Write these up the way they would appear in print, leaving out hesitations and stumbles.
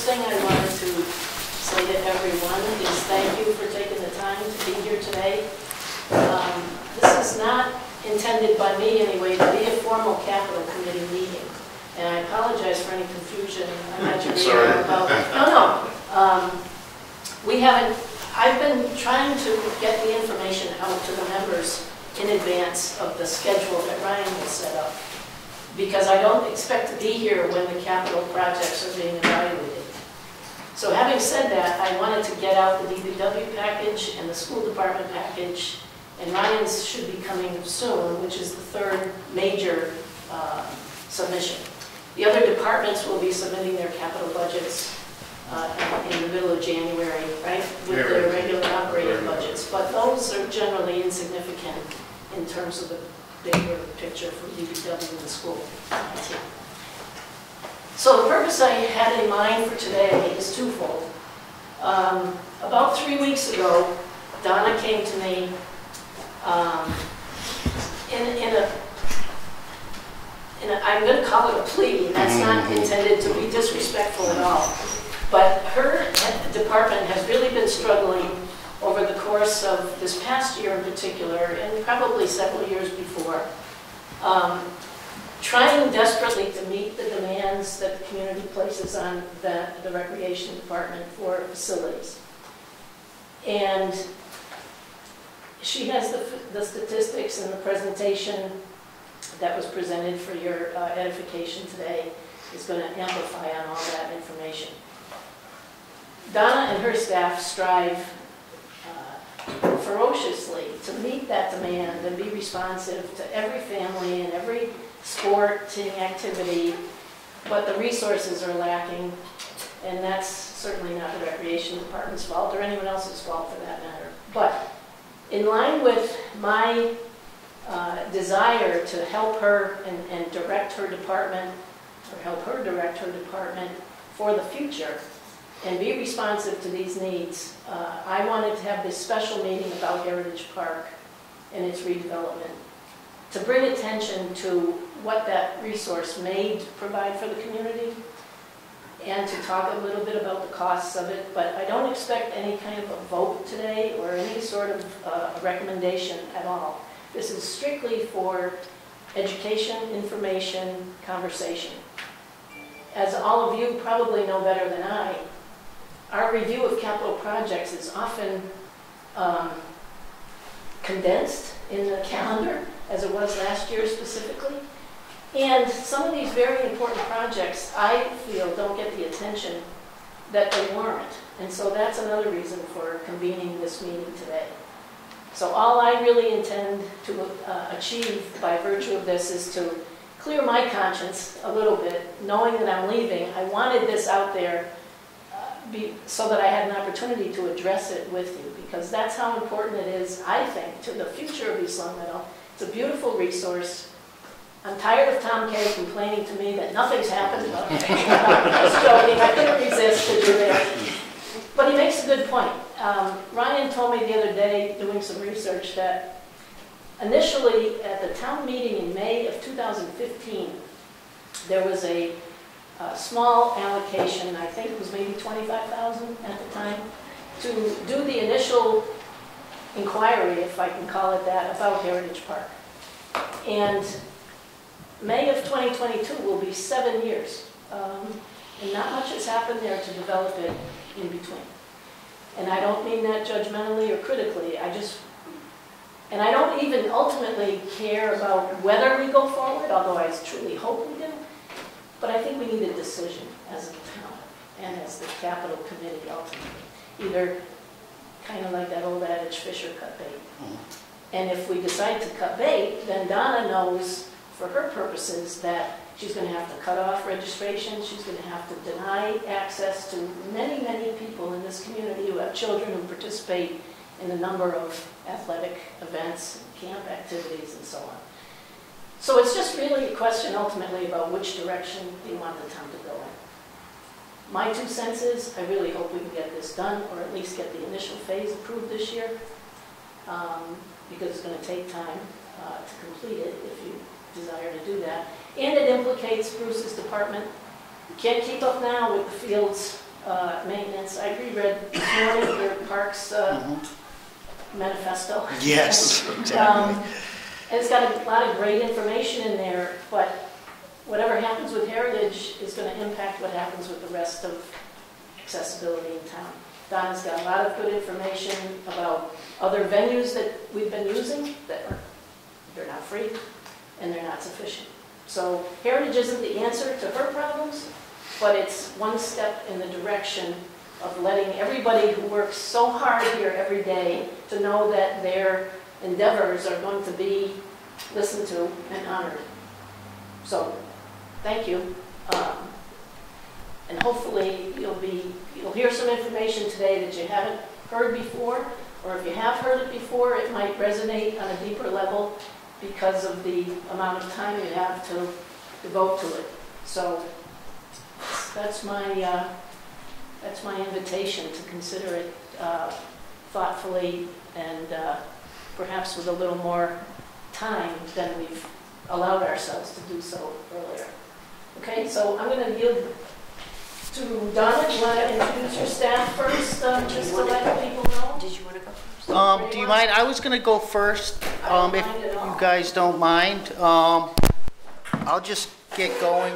first thing I wanted to say to everyone is thank you for taking the time to be here today. This is not intended by me anyway to be a formal capital committee meeting. And I apologize for any confusion. I'm not sure about. No. We haven't. I've been trying to get the information out to the members in advance of the schedule that Ryan has set up, because I don't expect to be here when the capital projects are being evaluated. So having said that, I wanted to get out the DPW package and the school department package, and Ryan's should be coming soon, which is the third major submission. The other departments will be submitting their capital budgets in the middle of January, right, with their regular operating budgets. But those are generally insignificant in terms of the bigger picture for DPW and the school. So the purpose I had in mind for today is twofold. About 3 weeks ago, Donna came to me I'm going to call it a plea, and that's not intended to be disrespectful at all. But her department has really been struggling over the course of this past year in particular, and probably several years before, trying desperately to meet the demands that the community places on the recreation department for facilities. And she has the statistics and the presentation that was presented for your edification today is going to amplify on all that information. Donna and her staff strive ferociously to meet that demand and be responsive to every family and every sporting activity, but the resources are lacking, and that's certainly not the recreation department's fault or anyone else's fault for that matter. But in line with my desire to help her and direct her department, or help her direct her department for the future, and be responsive to these needs, I wanted to have this special meeting about Heritage Park and its redevelopment to bring attention to what that resource may provide for the community and to talk a little bit about the costs of it. But I don't expect any kind of a vote today or any sort of recommendation at all. This is strictly for education, information, conversation. As all of you probably know better than I, our review of capital projects is often condensed in the calendar, as it was last year specifically. And some of these very important projects, I feel, don't get the attention that they warrant. And so that's another reason for convening this meeting today. So all I really intend to achieve by virtue of this is to clear my conscience a little bit, knowing that I'm leaving. I wanted this out there so that I had an opportunity to address it with you, because that's how important it is, I think, to the future of East Long Meadow. It's a beautiful resource. I'm tired of Tom Kay complaining to me that nothing's happened. Just joking, I couldn't resist to do that. But he makes a good point. Ryan told me the other day, doing some research, that initially at the town meeting in May of 2015, there was a small allocation, I think it was maybe $25,000 at the time, to do the initial inquiry, if I can call it that, about Heritage Park. And May of 2022 will be 7 years. And not much has happened there to develop it in between. And I don't mean that judgmentally or critically. And I don't even ultimately care about whether we go forward, although I truly hope we do. But I think we need a decision as a town and as the capital committee ultimately. Either kind of like that old adage, fish or cut bait. And if we decide to cut bait, then Donna knows for her purposes that she's going to have to cut off registration. She's going to have to deny access to many, many people in this community who have children who participate in a number of athletic events, camp activities, and so on. So it's just really a question ultimately about which direction you want the town to go in. My 2 cents is, I really hope we can get this done, or at least get the initial phase approved this year, because it's going to take time to complete it if you desire to do that. And it implicates Bruce's department. You can't keep up now with the fields maintenance. I reread this morning your parks manifesto. Yes, exactly. And it's got a lot of great information in there, but whatever happens with Heritage is going to impact what happens with the rest of accessibility in town. Donna's got a lot of good information about other venues that we've been using that they're not free and they're not sufficient. So Heritage isn't the answer to her problems, but it's one step in the direction of letting everybody who works so hard here every day to know that their endeavors are going to be listened to and honored. So, thank you. And hopefully you'll hear some information today that you haven't heard before, or if you have heard it before, it might resonate on a deeper level because of the amount of time you have to devote to it. So that's my invitation to consider it thoughtfully and perhaps with a little more time than we've allowed ourselves to do so earlier. Okay, so I'm going to yield to Donna. Do you want to introduce your staff first, just to let people know? Did you want to go first? Do you mind? I was going to go first, if you guys don't mind. I'll just get going,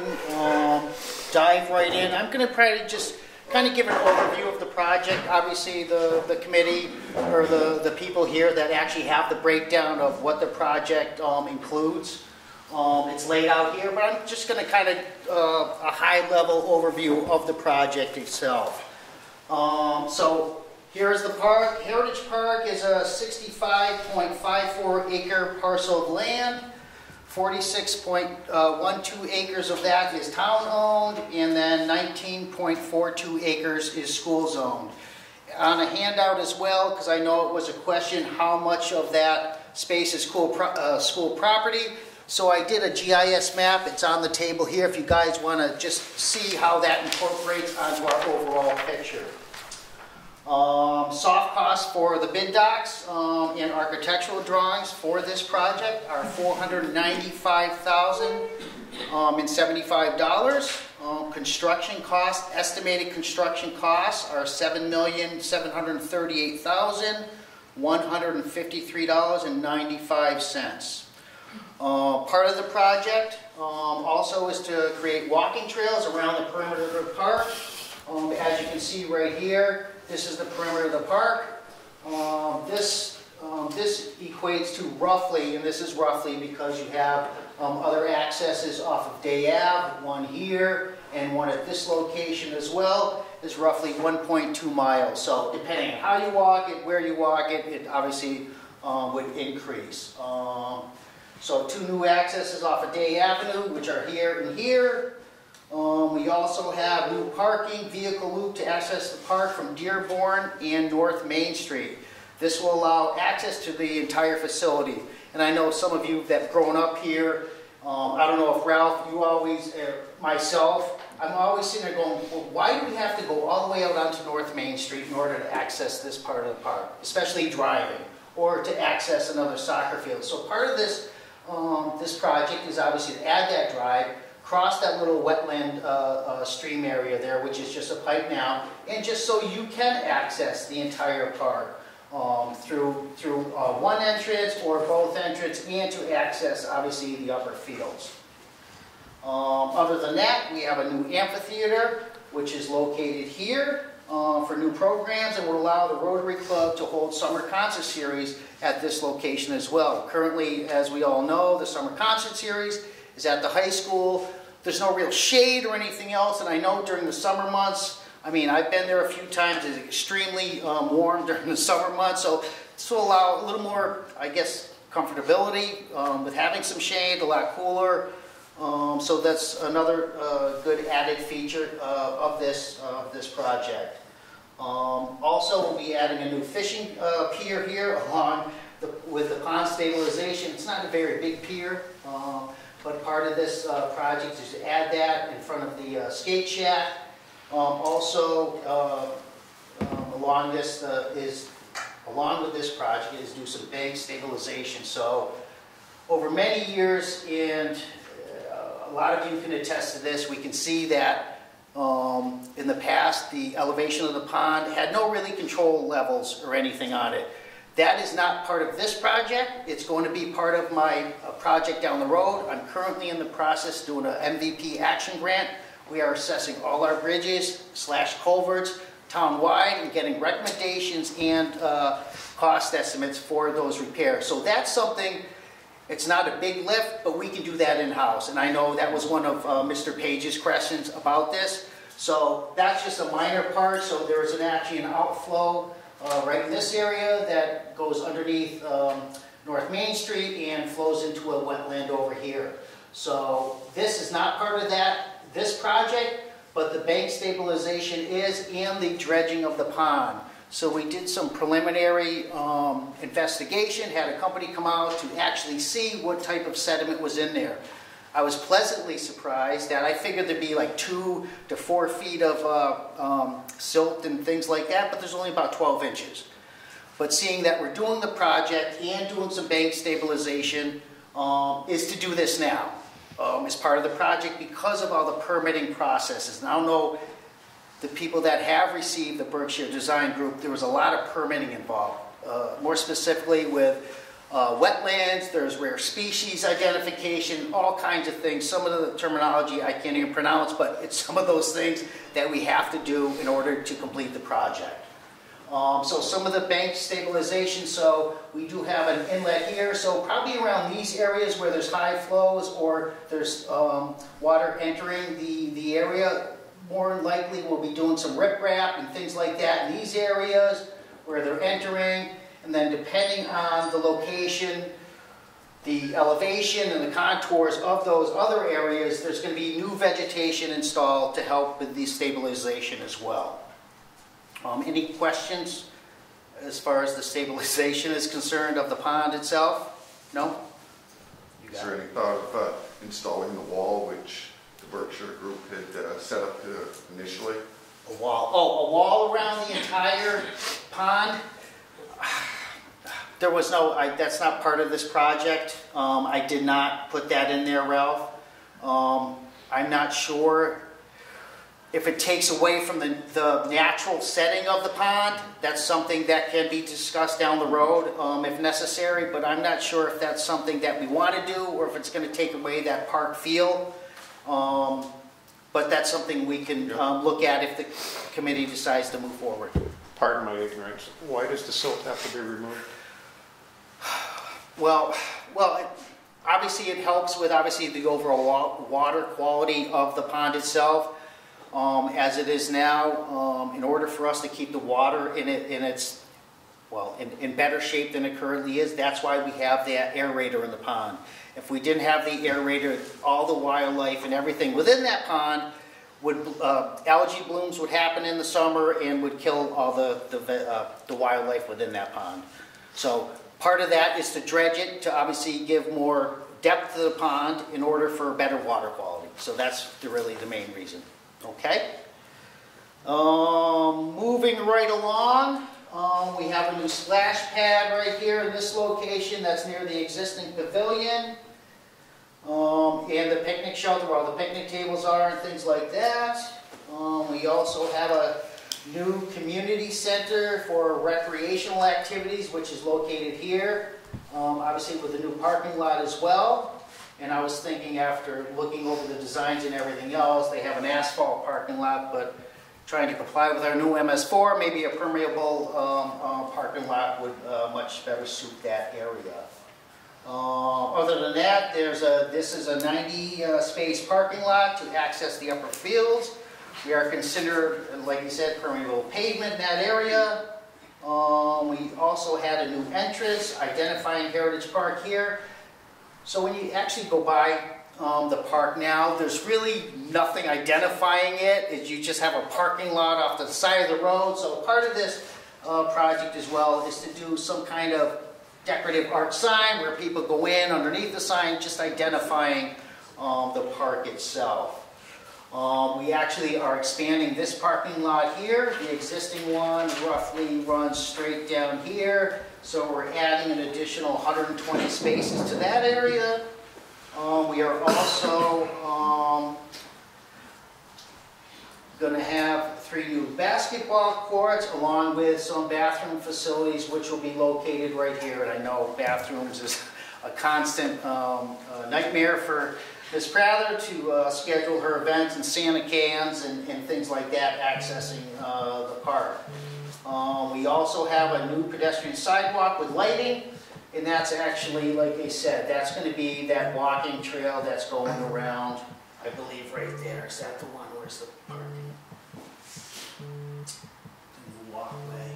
dive right in. I'm going to probably just kind of give an overview of the project. Obviously, the committee or the people here that actually have the breakdown of what the project includes. It's laid out here, but I'm just going to kind of a high-level overview of the project itself. So here's the park. Heritage Park is a 65.54 acre parcel of land. 46.12 acres of that is town-owned, and then 19.42 acres is school-zoned. On a handout as well, because I know it was a question, how much of that space is school property. So I did a GIS map. It's on the table here if you guys want to just see how that incorporates onto our overall picture. Soft costs for the bid docs and architectural drawings for this project are $495,075. Construction costs, estimated construction costs are $7,738,153.95. Part of the project also is to create walking trails around the perimeter of the park. As you can see right here, this is the perimeter of the park. This equates to roughly, and this is roughly because you have other accesses off of Day Ave, one here, and one at this location as well, is roughly 1.2 miles. So depending on how you walk it, where you walk it, it obviously would increase. So two new accesses off of Day Avenue, which are here and here. We also have new parking, vehicle loop to access the park from Dearborn and North Main Street. This will allow access to the entire facility. And I know some of you that have grown up here, I don't know if Ralph, you always, myself, I'm always sitting there going, well, why do we have to go all the way out onto North Main Street in order to access this part of the park, especially driving, or to access another soccer field? So part of this, this project is obviously to add that drive, cross that little wetland stream area there, which is just a pipe now, and just so you can access the entire park through one entrance or both entrances, and to access obviously the upper fields. Other than that, we have a new amphitheater, which is located here for new programs, and will allow the Rotary Club to hold summer concert series at this location as well. Currently, as we all know, the summer concert series is at the high school. There's no real shade or anything else, and I know during the summer months, I mean, I've been there a few times, it's extremely warm during the summer months, so this will allow a little more, I guess, comfortability with having some shade, a lot cooler. So that's another good added feature of this project. Also, we'll be adding a new fishing pier here along with the pond stabilization. It's not a very big pier, but part of this project is to add that in front of the skate shack. Also, along with this project is do some bank stabilization. So over many years, and a lot of you can attest to this, we can see that In the past, the elevation of the pond had no really control levels or anything on it. That is not part of this project. It's going to be part of my project down the road. I'm currently in the process doing an MVP action grant. We are assessing all our bridges / culverts town-wide and getting recommendations and cost estimates for those repairs. So that's something, it's not a big lift, but we can do that in-house. And I know that was one of Mr. Page's questions about this. So that's just a minor part. So there's actually an outflow right in this area that goes underneath North Main Street and flows into a wetland over here. So this is not part of this project, but the bank stabilization is, and the dredging of the pond. So we did some preliminary investigation, had a company come out to actually see what type of sediment was in there. I was pleasantly surprised that I figured there'd be like 2 to 4 feet of silt and things like that, but there's only about 12 inches. But seeing that we're doing the project and doing some bank stabilization is to do this now as part of the project because of all the permitting processes. And I don't know, the people that have received the Berkshire Design Group, there was a lot of permitting involved, more specifically with wetlands, there's rare species identification, all kinds of things. Some of the terminology I can't even pronounce, but it's some of those things that we have to do in order to complete the project. So some of the bank stabilization, so we do have an inlet here, so probably around these areas where there's high flows or there's water entering the area, more than likely we'll be doing some riprap and things like that in these areas where they're entering. And then depending on the location, the elevation and the contours of those other areas, there's going to be new vegetation installed to help with the stabilization as well. Any questions as far as the stabilization is concerned of the pond itself? No? Is there any thought of installing the wall which the Berkshire Group had set up initially? A wall. Oh, a wall around the entire pond? There was no, that's not part of this project. I did not put that in there, Ralph. I'm not sure if it takes away from the natural setting of the pond. That's something that can be discussed down the road if necessary, but I'm not sure if that's something that we want to do or if it's going to take away that park feel. But that's something we can look at if the committee decides to move forward. Pardon my ignorance. Why does the silt have to be removed? Well, obviously it helps with the overall water quality of the pond itself. As it is now, in order for us to keep the water in better shape than it currently is, that's why we have that aerator in the pond. If we didn't have the aerator, all the wildlife and everything within that pond would algae blooms would happen in the summer and would kill all the wildlife within that pond. So part of that is to dredge it to obviously give more depth to the pond in order for better water quality. So that's really the main reason. Okay. Moving right along, we have a new splash pad right here in this location that's near the existing pavilion. And the picnic shelter where all the picnic tables are and things like that. We also have a new community center for recreational activities, which is located here, obviously with a new parking lot as well. And I was thinking, after looking over the designs and everything else, they have an asphalt parking lot, but trying to comply with our new MS4, maybe a permeable parking lot would much better suit that area. Other than that, this is a 90 space parking lot to access the upper fields. We are considered, like you said, permeable pavement in that area. We also had a new entrance identifying Heritage Park here. So when you actually go by the park now, there's really nothing identifying it. You just have a parking lot off the side of the road. So part of this project as well is to do some kind of decorative art sign where people go in underneath the sign, just identifying the park itself. We actually are expanding this parking lot here. The existing one roughly runs straight down here. So we're adding an additional 120 spaces to that area. We are also Gonna have 3 new basketball courts along with some bathroom facilities which will be located right here. And I know bathrooms is a constant nightmare for Ms. Prather to schedule her events and Santa cans and things like that accessing the park. We also have a new pedestrian sidewalk with lighting, and that's actually, like I said, that's going to be that walking trail that's going around, I believe right there. Is that the one? Where's the parking? The new walkway.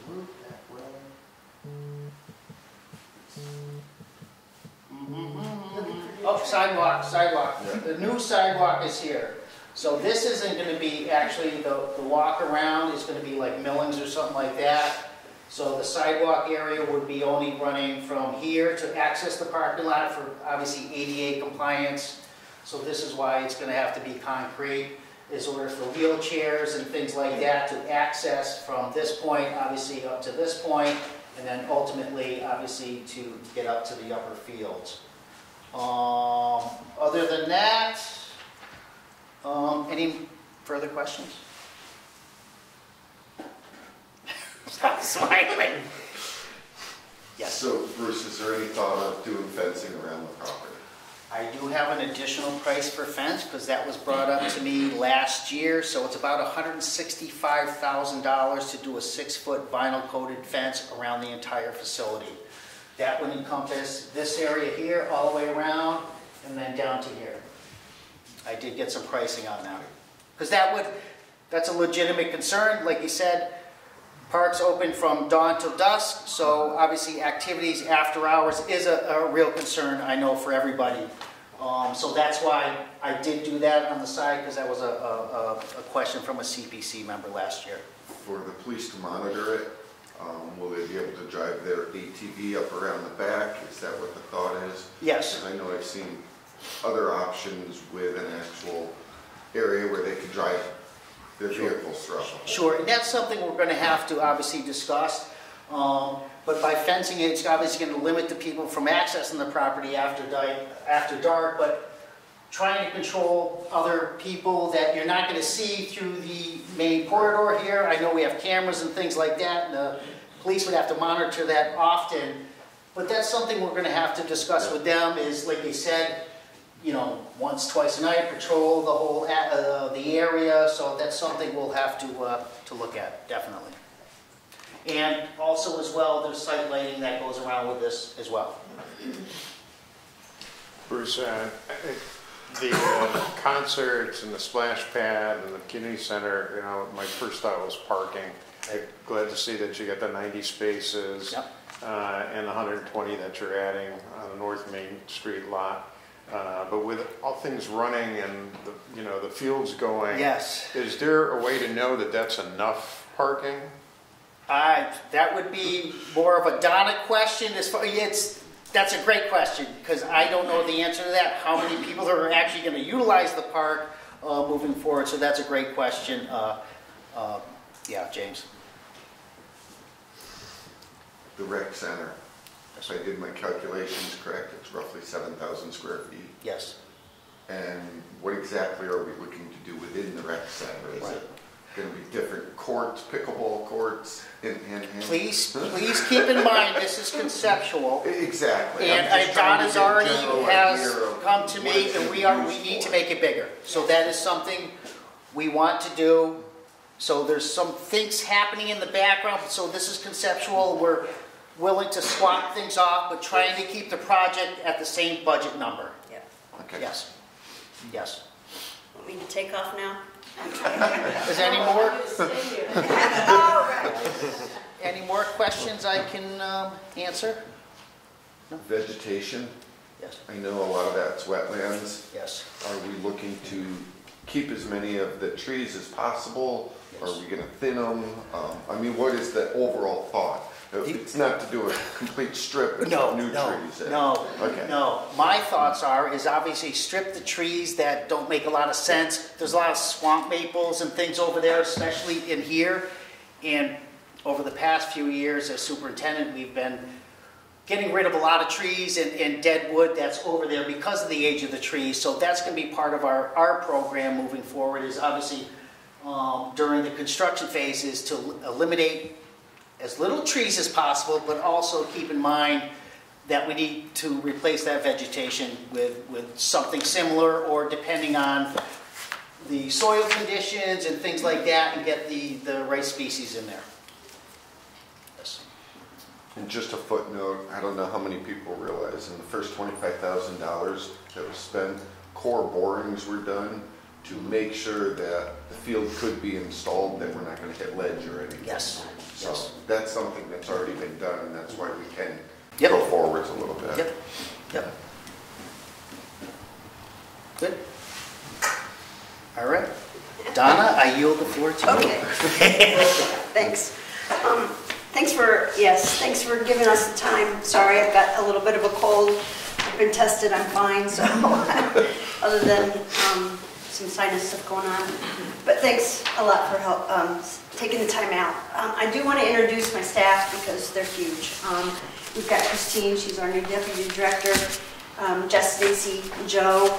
Loop that way. Oh, sidewalk. Yeah. The new sidewalk is here. So this isn't going to be, actually, the walk around is going to be like Millings or something like that. So the sidewalk area would be only running from here to access the parking lot for obviously ADA compliance. So this is why it's going to have to be concrete, is order for wheelchairs and things like that to access from this point, obviously up to this point, and then ultimately, obviously, to get up to the upper fields. Other than that, any further questions? Stop smiling. Yes. So Bruce, is there any thought of doing fencing around the property? I do have an additional price for fence because that was brought up to me last year. So it's about $165,000 to do a 6-foot vinyl coated fence around the entire facility. That would encompass this area here all the way around and then down to here. I did get some pricing on that. Because that's a legitimate concern. Like you said, parks open from dawn till dusk, so obviously activities after hours is a real concern, I know, for everybody. So that's why I did do that on the side, because that was a question from a CPC member last year. For the police to monitor it, will they be able to drive their ATV up around the back? Is that what the thought is? Yes. And I know I've seen other options with an actual area where they could drive their vehicles throughout the whole. Sure, and that's something we're going to have to obviously discuss. But by fencing it, it's obviously going to limit the people from accessing the property after dark, but trying to control other people that you're not going to see through the main corridor here. I know we have cameras and things like that, and the police would have to monitor that often. But that's something we're going to have to discuss with them, is, like they said, you know, once, twice a night, patrol the whole the area. So that's something we'll have to look at, definitely. And also, as well, there's site lighting that goes around with this as well. Bruce, the concerts and the splash pad and the community center, you know, my first thought was parking. I'm glad to see that you got the 90 spaces. Yep. And the 120 that you're adding on the North Main Street lot. But with all things running and the fields going, Yes. is there a way to know that that's enough parking? That would be more of a Donna question. That's a great question, because I don't know the answer to that. How many people are actually going to utilize the park moving forward? So that's a great question. Yeah, James. The rec center, if I did my calculations correct, it's roughly 7,000 square feet. Yes. And what exactly are we looking to do within the rec center? Is it going to be different courts, pickleball courts, and Please keep in mind this is conceptual. Exactly. And Donna's already has come to me, and we need to make it bigger. So that is something we want to do. So there's some things happening in the background. So this is conceptual. We're willing to swap things off, but trying to keep the project at the same budget number. Yeah. Okay. Yes. Yes. Want me to take off now? Is there any more? All right. Any more questions I can answer? Vegetation, Yes. I know a lot of that's wetlands. Yes. Are we looking to keep as many of the trees as possible? Yes. Are we going to thin them? I mean, what is the overall thought? It's not to do a complete strip and put new trees in. No. My thoughts is obviously strip the trees that don't make a lot of sense. There's a lot of swamp maples and things over there, especially in here. And over the past few years as superintendent, we've been getting rid of a lot of trees and dead wood that's over there because of the age of the trees. So that's going to be part of our program moving forward, is obviously during the construction phase is to eliminate as little trees as possible, but also keep in mind that we need to replace that vegetation with something similar, or depending on the soil conditions and things like that, and get the right species in there. Yes. And just a footnote, I don't know how many people realize, in the first $25,000 that was spent, core borings were done to make sure that the field could be installed, that we're not going to hit ledge or anything. Yes. So Yes. that's something that's already been done, and that's why we can Yep. go forwards a little bit. Yep. Yep. Good. All right. Donna, I yield the floor to you. Okay. Thanks. Thanks for giving us the time. Sorry, I've got a little bit of a cold. I've been tested, I'm fine, so other than some sinus stuff going on. But thanks a lot for help, taking the time out. I do want to introduce my staff because they're huge. We've got Christine, she's our new deputy director, Jess, Stacy, Joe.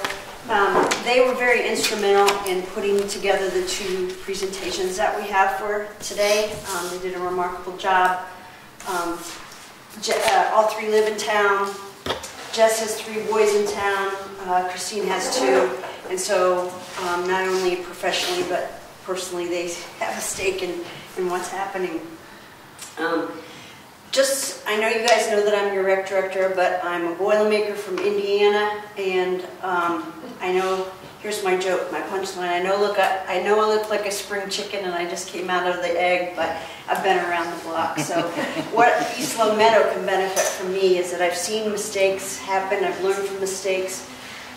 They were very instrumental in putting together the two presentations that we have for today. They did a remarkable job. All three live in town. Jess has 3 boys in town. Christine has 2. And so not only professionally but personally they have a stake in what's happening. I know you guys know that I'm your rec director, but I'm a Boilermaker from Indiana, and I know, here's my joke, my punchline, I know I look like a spring chicken and I just came out of the egg, but I've been around the block. So what East Long Meadow can benefit from me is that I've seen mistakes happen, I've learned from mistakes.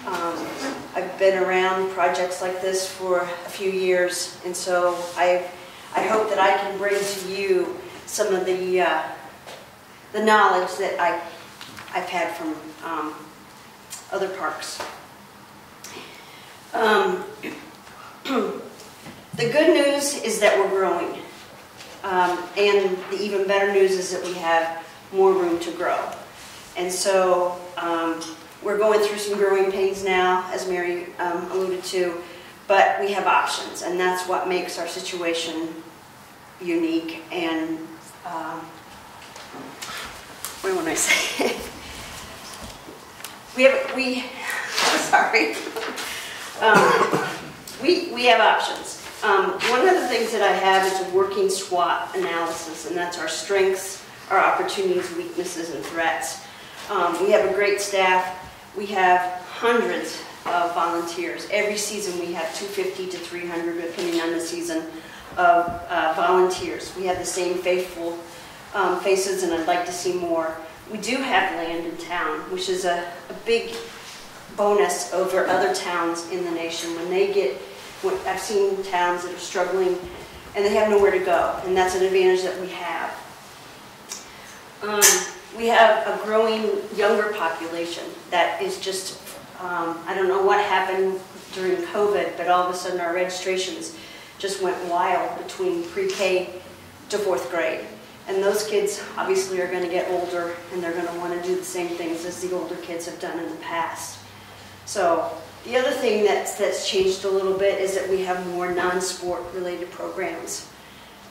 I've been around projects like this for a few years, and so I hope that I can bring to you some of the knowledge that I've had from other parks. The good news is that we're growing, and the even better news is that we have more room to grow. And so we're going through some growing pains now, as Mary alluded to, but we have options, and that's what makes our situation unique. And what do I say? We have options. One of the things that I have is a working SWOT analysis, and that's our strengths, our opportunities, weaknesses, and threats. We have a great staff. We have hundreds of volunteers. Every season we have 250 to 300, depending on the season, of volunteers. We have the same faithful faces, and I'd like to see more. We do have land in town, which is a big bonus over other towns in the nation. I've seen towns that are struggling and they have nowhere to go, and that's an advantage that we have. We have a growing younger population that is just, I don't know what happened during COVID, but all of a sudden our registrations just went wild between pre-K to 4th grade. And those kids obviously are going to get older, and they're going to want to do the same things as the older kids have done in the past. So the other thing that's changed a little bit is that we have more non-sport related programs.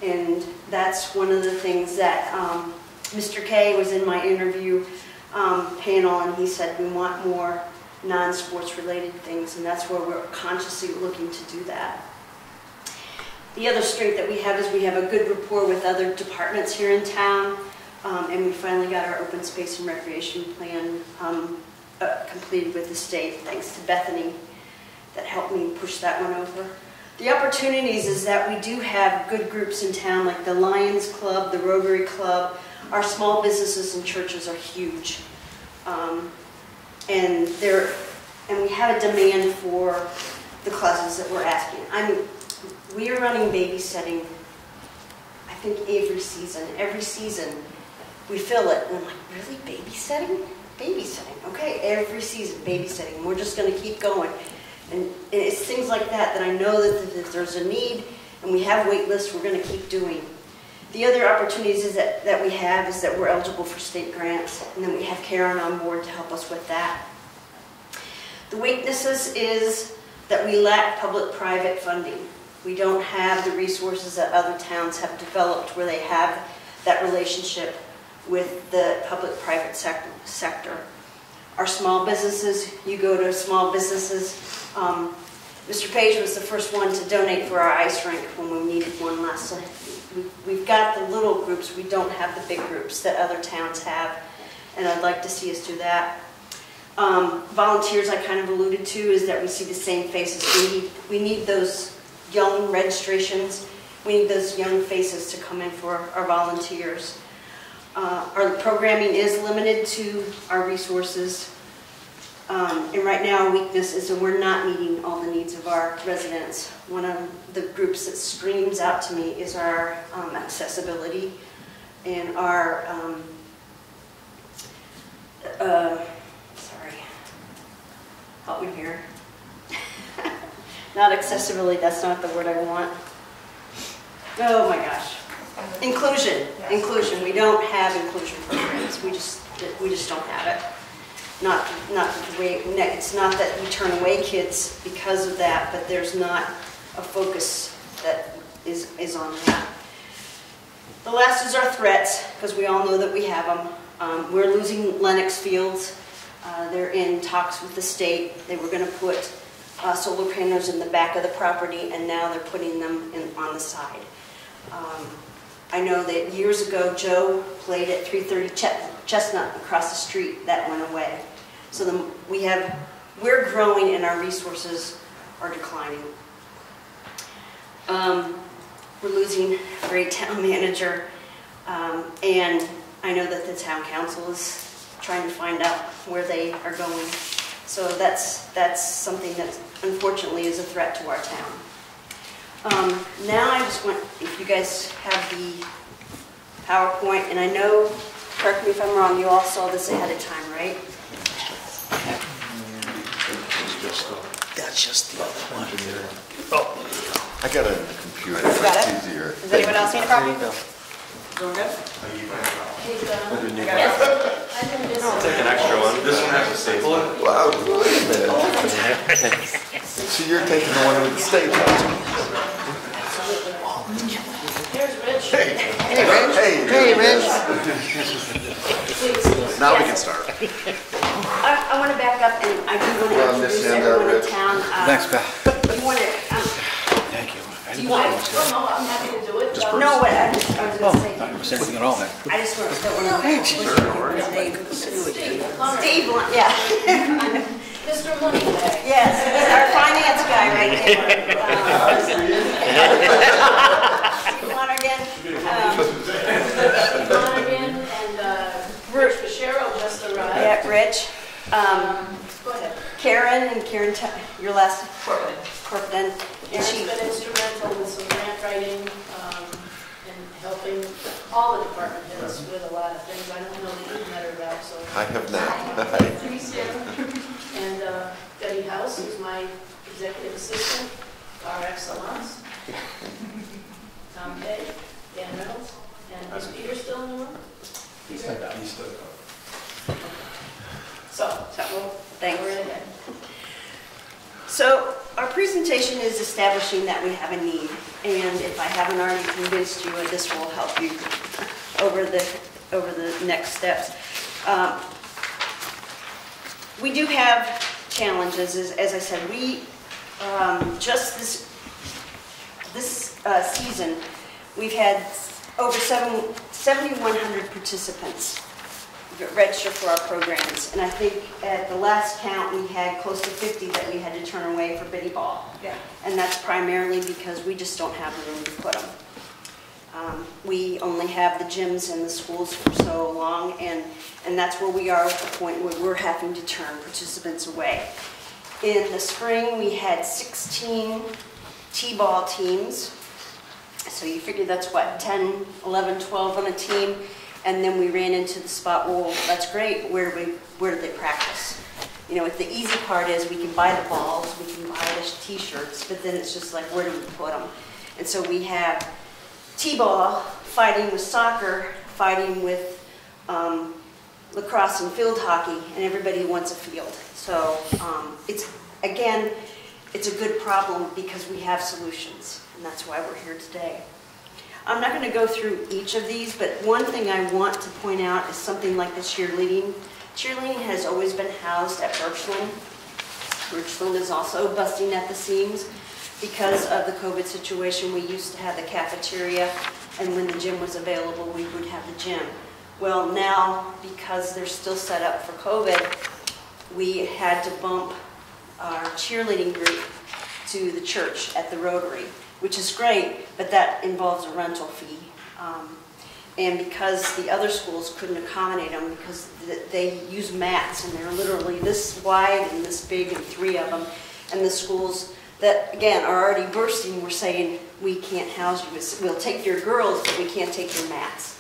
And that's one of the things that Mr. K was in my interview panel, and he said we want more non-sports related things, and that's where we're consciously looking to do that. The other strength that we have is we have a good rapport with other departments here in town, and we finally got our open space and recreation plan completed with the state, thanks to Bethany that helped me push that one over. The opportunities is that we do have good groups in town, like the Lions Club, the Rotary Club. Our small businesses and churches are huge, and we have a demand for the classes that we're asking. We are running babysitting, I think every season. Every season we fill it, and I'm like, really, babysitting? Babysitting, okay, every season, babysitting. We're just going to keep going. And it's things like that that I know that if there's a need and we have wait lists, we're going to keep doing. The other opportunities is that we have is that we're eligible for state grants, and then we have Karen on board to help us with that. The weaknesses is that we lack public-private funding. We don't have the resources that other towns have developed where they have that relationship with the public-private sector. Our small businesses, you go to small businesses, Mr. Page was the first one to donate for our ice rink when we needed one last time. We've got the little groups, we don't have the big groups that other towns have, and I'd like to see us do that. Volunteers, I kind of alluded to, is that we see the same faces. We need those young registrations. We need those young faces to come in for our volunteers. Our programming is limited to our resources. And right now our weakness is that we're not meeting all the needs of our residents. One of the groups that screams out to me is our accessibility and our, sorry, help me here. Not accessibility, that's not the word I want. Oh my gosh. Inclusion, inclusion. We don't have inclusion programs. We just don't have it. Not the way, it's not that we turn away kids because of that, but there's not a focus that is on that. The last is our threats, because we all know that we have them. We're losing Lennox Fields. They're in talks with the state. They were going to put solar panels in the back of the property, and now they're putting them on the side. I know that years ago, Joe played at 330 Chestnut across the street. That went away. So we're growing and our resources are declining. We're losing a great town manager, and I know that the town council is trying to find out where they are going. So that's something that unfortunately is a threat to our town. Now I just want, if you guys have the PowerPoint, and I know, correct me if I'm wrong, you all saw this ahead of time, right? That's just the other one. I got it on the computer, Got it? it's easier. Does anyone else need a copy? Doing good? Yes, I think this is. Take an extra one. This one has a staple. Wow, wait a minute. So you're taking the one with the staple? Here's Rich. Hey, Rich. Please. Now we can start. I want to back up, and I do want to Well, Miss introduce Sandra, everyone in Rich. town. Thanks, Beth. You want to, Thank you. Do you want to? No, I'm happy to do it. no, what I was going to say, I was anything at all then. I just want to, Steve, yeah. Mr. Moneybag. Yes, he's our finance guy right there. Steve Monaghan and Rich Bashero just arrived. Yeah, Rich. Go ahead. Karen, your last Corpden, and Karen's she, been instrumental with some grant writing and helping all the department heads with a lot of things. I don't know that you've met her about, so. I have not. And Debbie House, who's my executive assistant, par excellence. Tom Hay, Dan Reynolds, and is Peter still in the room? Peter? So, thanks. we're in again. So our presentation is establishing that we have a need, and if I haven't already convinced you, this will help you over the next steps. We do have challenges, as I said. We just this season we've had over 7,100 participants register for our programs, and I think at the last count we had close to 50 that we had to turn away for Biddy Ball. Yeah. And that's primarily because we just don't have the room to put them. We only have the gyms in the schools for so long, and that's where we are at the point where we're having to turn participants away. In the spring, we had 16 T-ball teams, so you figure that's what, 10, 11, 12 on a team, and then we ran into the spot, well, that's great, where do they practice? You know, the easy part is we can buy the balls, we can buy the t-shirts, but then it's just like, where do we put them? And so we have T-ball fighting with soccer, fighting with lacrosse and field hockey, and everybody wants a field. So it's a good problem because we have solutions, and that's why we're here today. I'm not going to go through each of these, but one thing I want to point out is something like the cheerleading. Cheerleading has always been housed at Birchland. Birchland is also busting at the seams because of the COVID situation. We used to have the cafeteria, and when the gym was available, we would have the gym. Well, now, because they're still set up for COVID, we had to bump our cheerleading group to the church at the Rotary, which is great, but that involves a rental fee. And because the other schools couldn't accommodate them because they use mats and they're literally this wide and this big and 3 of them, and the schools that, again, are already bursting were saying, we can't house you. We'll take your girls, but we can't take your mats.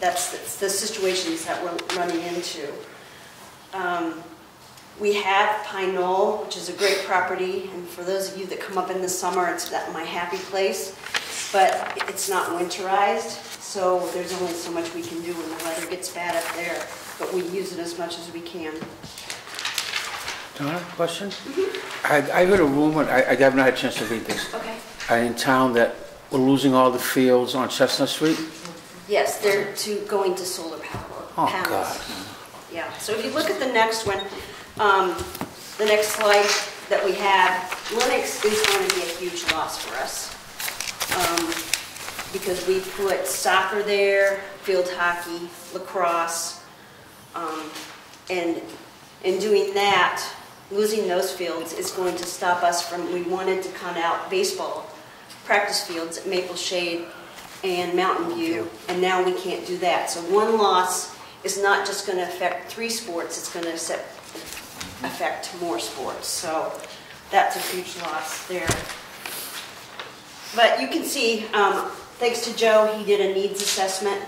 That's the situations that we're running into. We have Pine Knoll, which is a great property, and for those of you that come up in the summer, it's my happy place, but it's not winterized, so there's only so much we can do when the weather gets bad up there, but we use it as much as we can. Donna, question? I heard a rumor, I have not had a chance to read this, Okay. in town that we're losing all the fields on Chestnut Street? Yes, they're going to solar power Oh, panels. God. Yeah, so if you look at the next one, the next slide that we have, Lennox is going to be a huge loss for us. Because we put soccer there, field hockey, lacrosse, and in doing that, losing those fields is going to stop us from, we wanted to cut out baseball practice fields at Maple Shade and Mountain View, and now we can't do that. So one loss is not just going to affect 3 sports, it's going to affect more sports. So that's a huge loss there. But you can see, thanks to Joe, he did a needs assessment.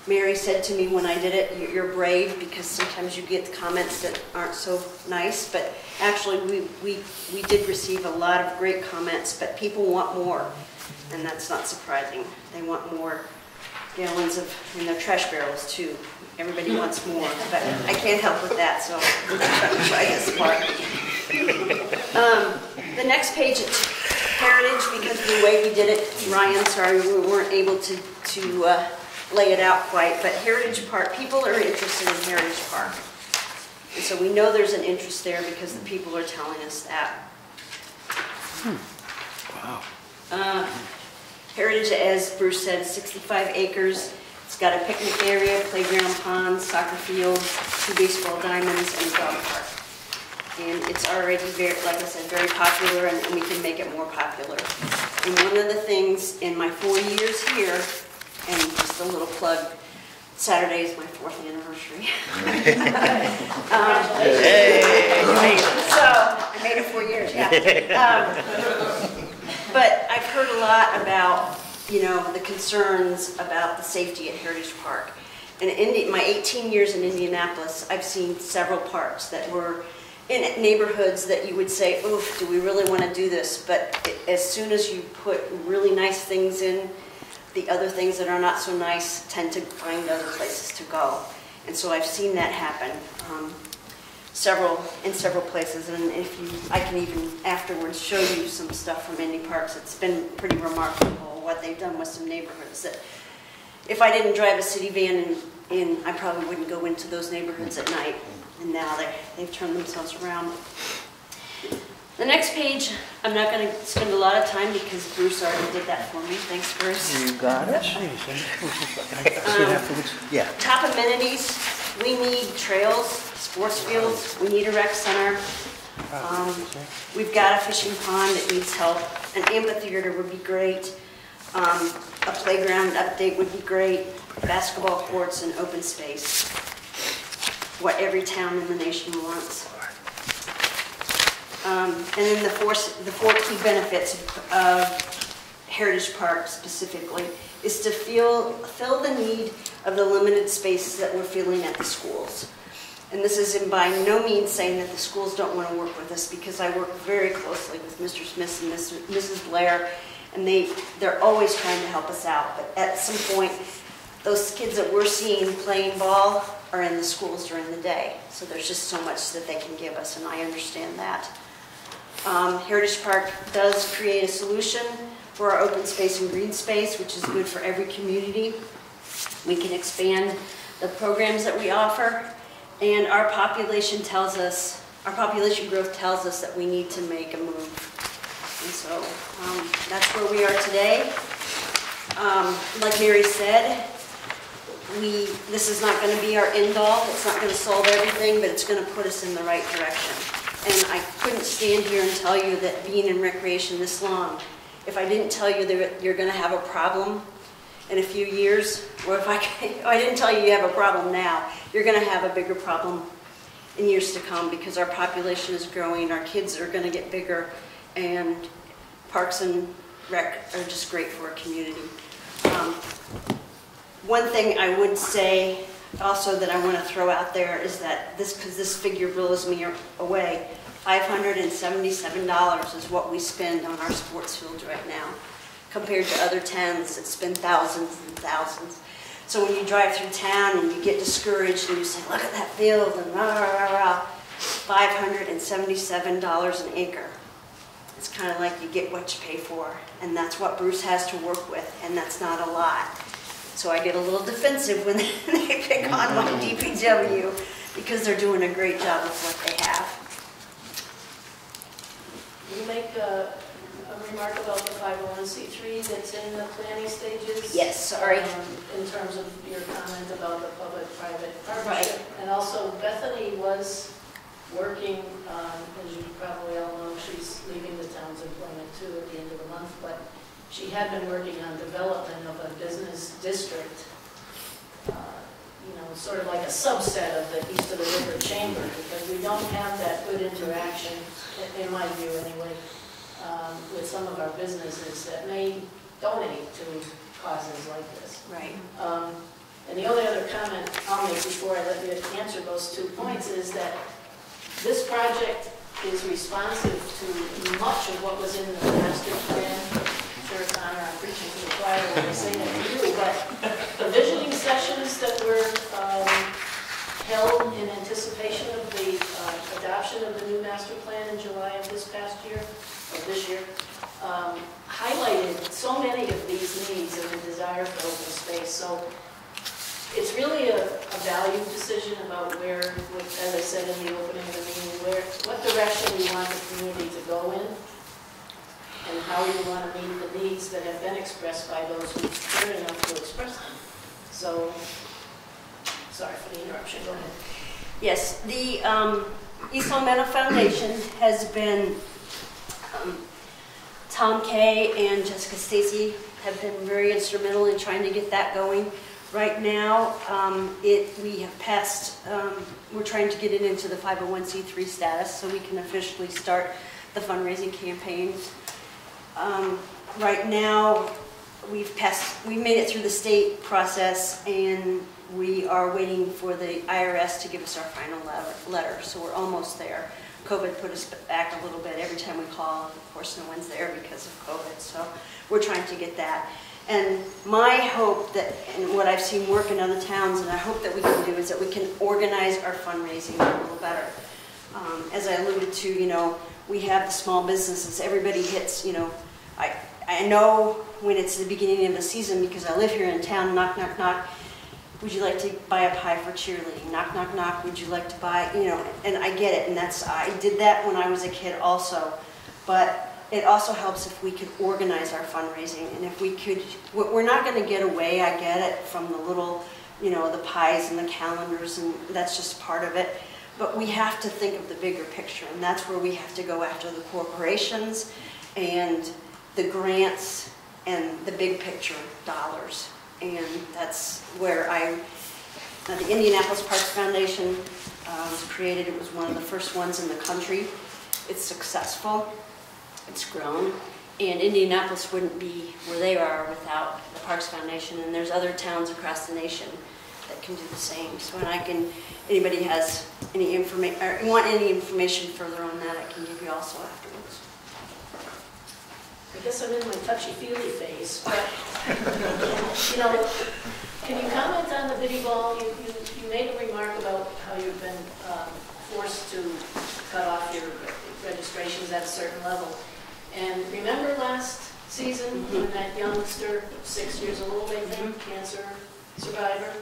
Mary said to me when I did it, you're brave, because sometimes you get comments that aren't so nice, but actually we did receive a lot of great comments, but people want more, and that's not surprising. They want more gallons in their trash barrels too. Everybody wants more, but I can't help with that, so we're trying to try this part. The next page is Heritage, because of the way we did it, Ryan, sorry, we weren't able to lay it out quite, but Heritage Park, people are interested in Heritage Park. And so we know there's an interest there because the people are telling us that. Wow. Heritage, as Bruce said, 65 acres. It's got a picnic area, playground, ponds, soccer field, 2 baseball diamonds, and a dog park. And it's already very, like I said, very popular, and we can make it more popular. And one of the things in my 4 years here, and just a little plug, Saturday is my 4th anniversary. So I made it 4 years, yeah. But I've heard a lot about, the concerns about the safety at Heritage Park. And in my 18 years in Indianapolis, I've seen several parks that were in neighborhoods that you would say, oof, do we really want to do this? But as soon as you put really nice things in, the other things that are not so nice tend to find other places to go. And so I've seen that happen in several places. And I can even afterwards show you some stuff from Indy Parks. It's been pretty remarkable what they've done with some neighborhoods that if I didn't drive a city van in, I probably wouldn't go into those neighborhoods at night. And now they've turned themselves around. The next page, I'm not going to spend a lot of time because Bruce already did that for me. Thanks, Bruce. You got it. Yeah. Top amenities, we need trails, sports fields, we need a rec center. We've got a fishing pond that needs help. An amphitheater would be great. A playground update would be great. Basketball courts and open space. What every town in the nation wants. And then the four key benefits of Heritage Park specifically is to fill the need of the limited spaces that we're filling at the schools. And this is by no means saying that the schools don't want to work with us, because I work very closely with Mr. Smith and Mrs. Blair, and they're always trying to help us out. But at some point, those kids that we're seeing playing ball are in the schools during the day. So there's just so much that they can give us, and I understand that. Heritage Park does create a solution for our open space and green space, which is good for every community. We can expand the programs that we offer, and our population growth tells us that we need to make a move. And so that's where we are today. Like Mary said, this is not going to be our end all. It's not going to solve everything, but it's going to put us in the right direction. And I couldn't stand here and tell you that being in recreation this long, if I didn't tell you that you're going to have a problem in a few years, or if I didn't tell you have a problem now, you're going to have a bigger problem in years to come, because our population is growing, our kids are going to get bigger, and Parks and Rec are just great for our community. One thing I would say also that I want to throw out there is that because this figure blows me away, $577 is what we spend on our sports fields right now, compared to other towns that spend thousands and thousands. So when you drive through town and you get discouraged and you say, look at that field, and rah, rah, rah, rah, $577 an acre. It's kind of like you get what you pay for, and that's what Bruce has to work with, and that's not a lot. So I get a little defensive when they pick on my DPW, because they're doing a great job of what they have. You make a remark about the 501c3 that's in the planning stages? Yes, sorry. In terms of your comment about the public-private partnership. Right. And also Bethany was working, as you probably all know, she's leaving the town's employment too at the end of the month, but she had been working on development of a business district, sort of like a subset of the East of the River Chamber, because we don't have that good interaction, in my view anyway, with some of our businesses that may donate to causes like this. Right. And the only other comment I'll make before I let you answer those 2 points is that this project is responsive to much of what was in the master plan. I'm sure, Connor, I'm preaching to the choir when I say that to you, but the visioning sessions that were held in anticipation of the adoption of the new master plan in July of this year, highlighted so many of these needs and the desire for open space. So it's really a value decision about where, as I said in the opening of the meeting, what direction we want the community to go in, and how we want to meet the needs that have been expressed by those who care enough to express them. So, sorry for the interruption, go ahead. Yes, the East Long Meadow Foundation has been, Tom Kay and Jessica Stacy have been very instrumental in trying to get that going. Right now, we have passed, we're trying to get it into the 501c3 status so we can officially start the fundraising campaigns. Right now, we've made it through the state process, and we are waiting for the IRS to give us our final letter, so we're almost there. COVID put us back a little bit every time we call. Of course, no one's there because of COVID, so we're trying to get that. And my hope that, and what I've seen work in other towns, and I hope that we can do, is that we can organize our fundraising a little better. As I alluded to, we have the small businesses. Everybody hits, I know when it's the beginning of the season, because I live here in town, knock, knock, knock. Would you like to buy a pie for cheerleading? Knock, knock, knock. Would you like to buy, and I get it. And I did that when I was a kid also. But it also helps if we could organize our fundraising. And if we could, we're not going to get away, I get it, from the little, the pies and the calendars, and that's just part of it. But we have to think of the bigger picture, and that's where we have to go after the corporations and the grants and the big picture dollars. And that's where the Indianapolis Parks Foundation was created. It was one of the first ones in the country. It's successful. It's grown. And Indianapolis wouldn't be where they are without the Parks Foundation. And there's other towns across the nation that can do the same. So anybody has any information, or want any information further on that, I can give you also afterwards. guess I'm in my touchy-feely phase, but, you know, can you comment on the Biddy Ball? You made a remark about how you've been forced to cut off your registrations at a certain level. And remember last season when that youngster, 6 years old, I think, cancer survivor,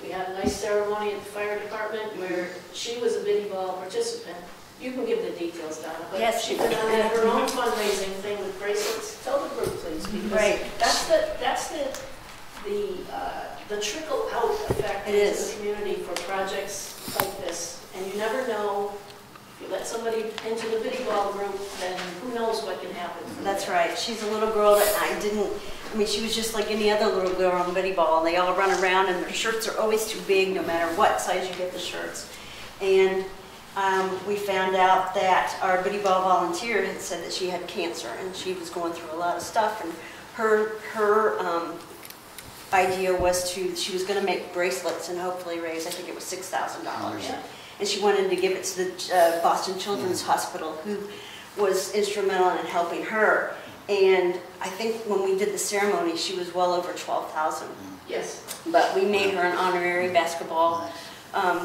we had a nice ceremony at the fire department where she was a Biddy Ball participant. You can give the details, Donna, but Yes, she put on her own fundraising thing with bracelets. Tell the group, please, because Right. that's the trickle out effect It into is. the community for projects like this. And you never know, if you let somebody into the Biddy Ball group, then who knows what can happen. from That's there. right. She's a little girl that I mean, she was just like any other little girl on Biddy Ball. They all run around and their shirts are always too big no matter what size you get the shirts. And we found out that our Biddy Ball volunteer had said that she had cancer and she was going through a lot of stuff. And her idea was she was going to make bracelets and hopefully raise, I think it was $6,000. Yeah. And she wanted to give it to the Boston Children's Hospital, who was instrumental in helping her. And I think when we did the ceremony, she was well over 12,000. Yes. But we made her an honorary basketball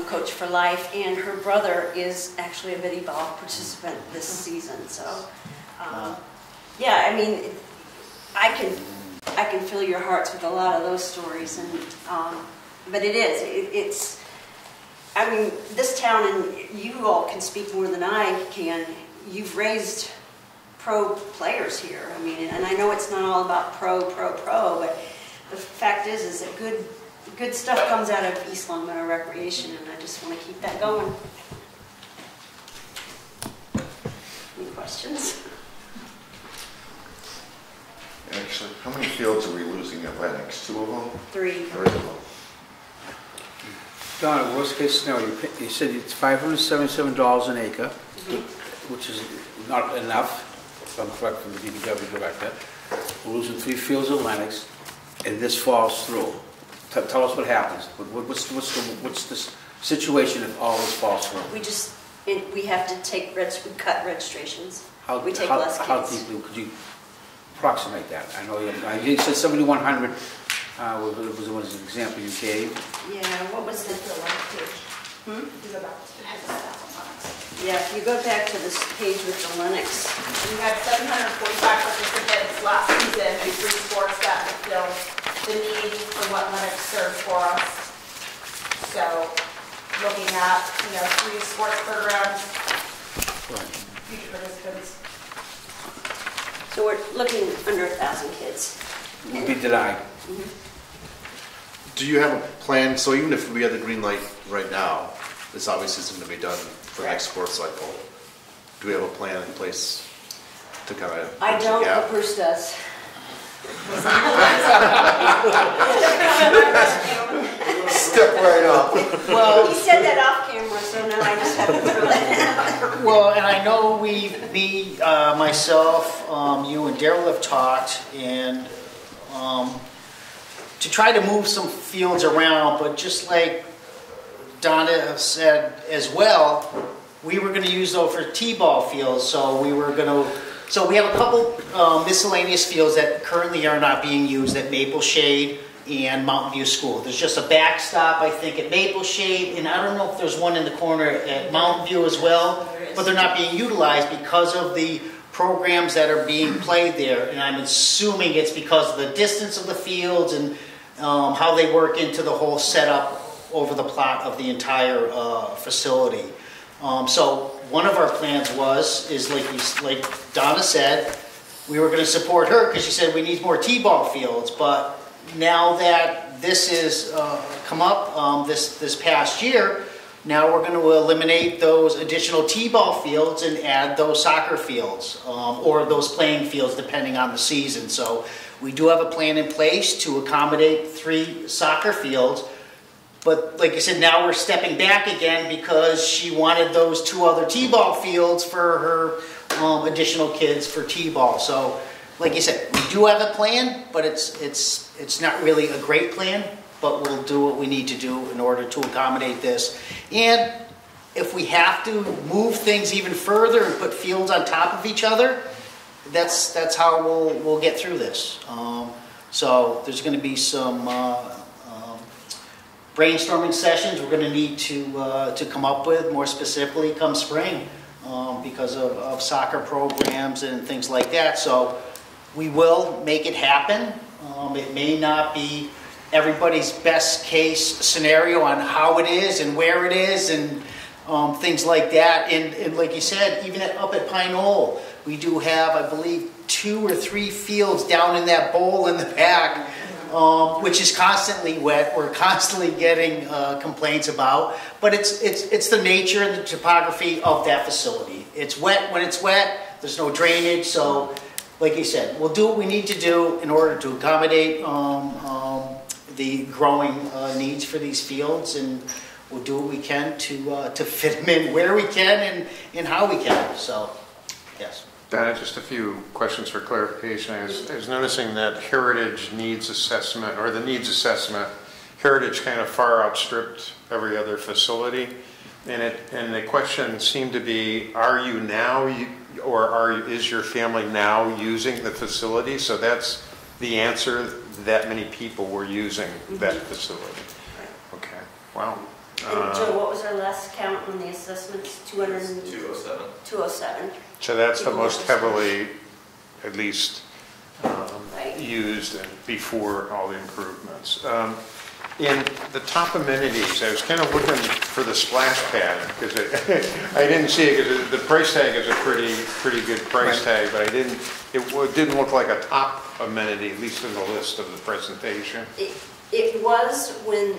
coach for life, and her brother is actually a Biddy Ball participant this season. So, yeah, I mean, I can fill your hearts with a lot of those stories, and but it's. I mean, this town, and you all can speak more than I can. You've raised pro players here. I mean, and I know it's not all about pro, but the fact is that good stuff comes out of East Long Meadow Recreation, and I just want to keep that going. Any questions? Actually, how many fields are we losing at Lennox? 2 of them? 3. 3 of them. Donna, worst case scenario, you said it's $577 an acre, which is not enough, if I'm correct from the DPW director. We're losing 3 fields at Lennox, and this falls through. Tell us what happens. What's the situation if all this falls through? We have to cut registrations. We take how, less kids. How deeply could you approximate that? I know you said 7,100 was an example you gave. Yeah, what was the last page? It has a staff on it. Yeah, if you go back to this page with the Lennox. We had 745 participants last season in 3 sports that fulfilled the need for what Lennox served for us. So, looking at 3 sports programs, Right. future participants. So we're looking under 1,000 kids. Would be denied. Do you have a plan, so even if we had the green light right now, this obviously isn't going to be done for the next sports cycle, do we have a plan in place to kind of I bridge the don't, gap? but Bruce does. Step right up. Well, He said that off camera, so now I just have to throw that out. well, and I know myself, you and Daryl have talked, and to try to move some fields around, but just like Donna said as well, we were going to use those for T-ball fields, so we have a couple miscellaneous fields that currently are not being used at Maple Shade and Mountain View School. There's just a backstop, I think, at Maple Shade, and I don't know if there's one in the corner at Mountain View as well, but they're not being utilized because of the programs that are being played there, and I'm assuming it's because of the distance of the fields and how they work into the whole setup over the plot of the entire facility. So one of our plans is like Donna said, we were going to support her because she said we need more T-ball fields, but now that this is come up this past year, now we're going to eliminate those additional T-ball fields and add those soccer fields or those playing fields depending on the season. So we do have a plan in place to accommodate 3 soccer fields. But like I said, now we're stepping back again because she wanted those 2 other T-ball fields for her additional kids for T-ball. So like you said, we do have a plan, but it's not really a great plan, but we'll do what we need to do in order to accommodate this. And if we have to move things even further and put fields on top of each other, that's how we'll get through this. So there's going to be some brainstorming sessions we're going to need to come up with more specifically come spring because of soccer programs and things like that. So we will make it happen. It may not be everybody's best case scenario on how it is and where it is and things like that. And like you said, even up at Pine Knoll, we do have, I believe, 2 or 3 fields down in that bowl in the back, which is constantly wet. We're constantly getting complaints about, but it's the nature and the topography of that facility. It's wet when it's wet. There's no drainage, so like you said, we'll do what we need to do in order to accommodate the growing needs for these fields, and we'll do what we can to fit them in where we can and how we can. So, yes. Donna, just a few questions for clarification. I was noticing that heritage needs assessment, or the needs assessment, heritage kind of far outstripped every other facility. And the question seemed to be, are you now, is your family now using the facility? So that's the answer, that many people were using that facility. Okay, wow. And Joe, what was our last count on the assessments? 207. 207. So that's the most heavily, at least, Right. used and before all the improvements. In the top amenities, I was kind of looking for the splash pad because I didn't see it because the price tag is a pretty good price tag, but it didn't look like a top amenity, at least in the list of the presentation. It was when,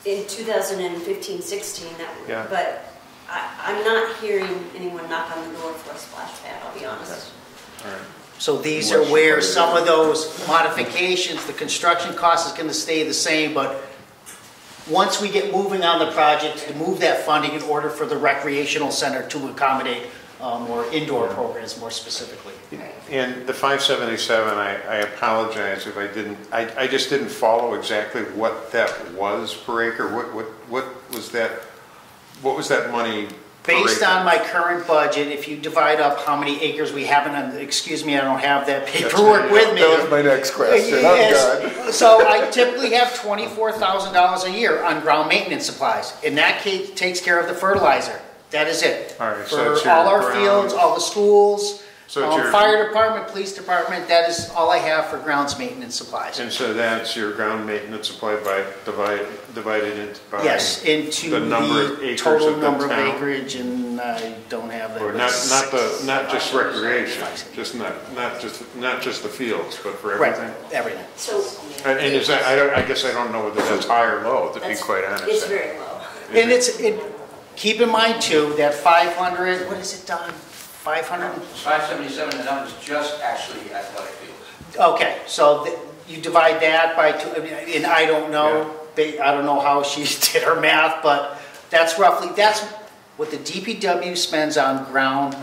in 2015-16, Yeah. but I'm not hearing anyone knock on the door for a splash pad, I'll be honest. All right. So these are where some of those modifications, the construction cost is going to stay the same, but once we get moving on the project, to move that funding in order for the recreational center to accommodate more indoor programs more specifically. And the 577, I apologize if I didn't, I just didn't follow exactly what that was per acre. What was that money per Based acre? on my current budget, if you divide up how many acres we have, and excuse me, I don't have that paperwork with me. That was my next question. Yes. So I typically have $24,000 a year on ground maintenance supplies, and that takes care of the fertilizer. That is it. All right, so it's For your all our ground- fields, all the schools, So it's your- fire department, police department, that is all I have for grounds maintenance supplies. And so that's your ground maintenance supply divided into by? Yes, into the number of the acres total of the number of town? acreage, and I don't have that. Or but not just recreation, not just the fields, but for Right, everything? everything. So And is that, I guess I don't know whether that's high or low, to be that's, quite honest. it's very low. And keep in mind too, that 500, what is it, Don? 500? 577, and that was just actually athletic fields. Okay, so you divide that by 2, and I don't know, I don't know how she did her math, but that's what the DPW spends on ground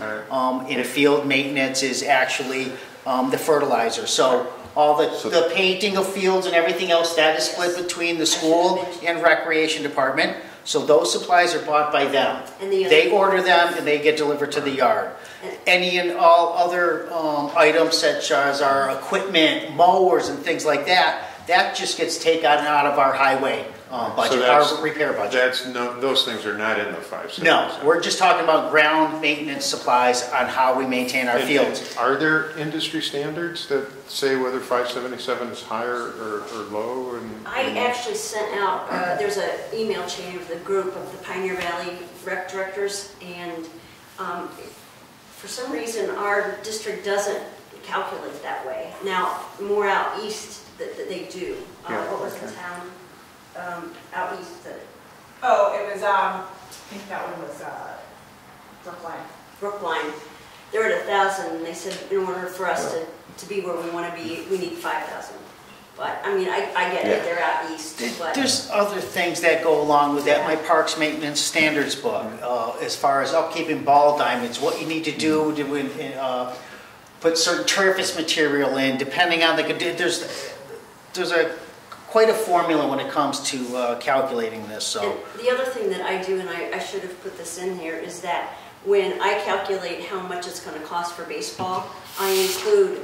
in a field maintenance is actually the fertilizer. So all the painting of fields and everything else, that is split between the school and recreation department. So those supplies are bought by them. And the other- They order them and they get delivered to the yard. Any and all other items such as our equipment, mowers and things like that, that just gets taken out of our highway budget, our repair budget. Those things are not in the 577? No, we're just talking about ground maintenance supplies on how we maintain our fields. Are there industry standards that say whether 577 is higher or low? I actually sent out, there's an email chain of the group of the Pioneer Valley rec directors, and for some reason our district doesn't calculate that way. Now, more out east that they do. What was the town out east that? Oh, it was, I think that one was Brookline. Brookline. They're at 1,000, and they said in order for us to be where we want to be, we need 5,000. But, I mean, I get it, they're out east, but. There's other things that go along with that. My parks maintenance standards book, as far as upkeeping ball diamonds, what you need to do to put certain turfus material in, depending on the, there's quite a formula when it comes to calculating this, so. And the other thing that I do, and I should have put this in here, is that when I calculate how much it's going to cost for baseball, I include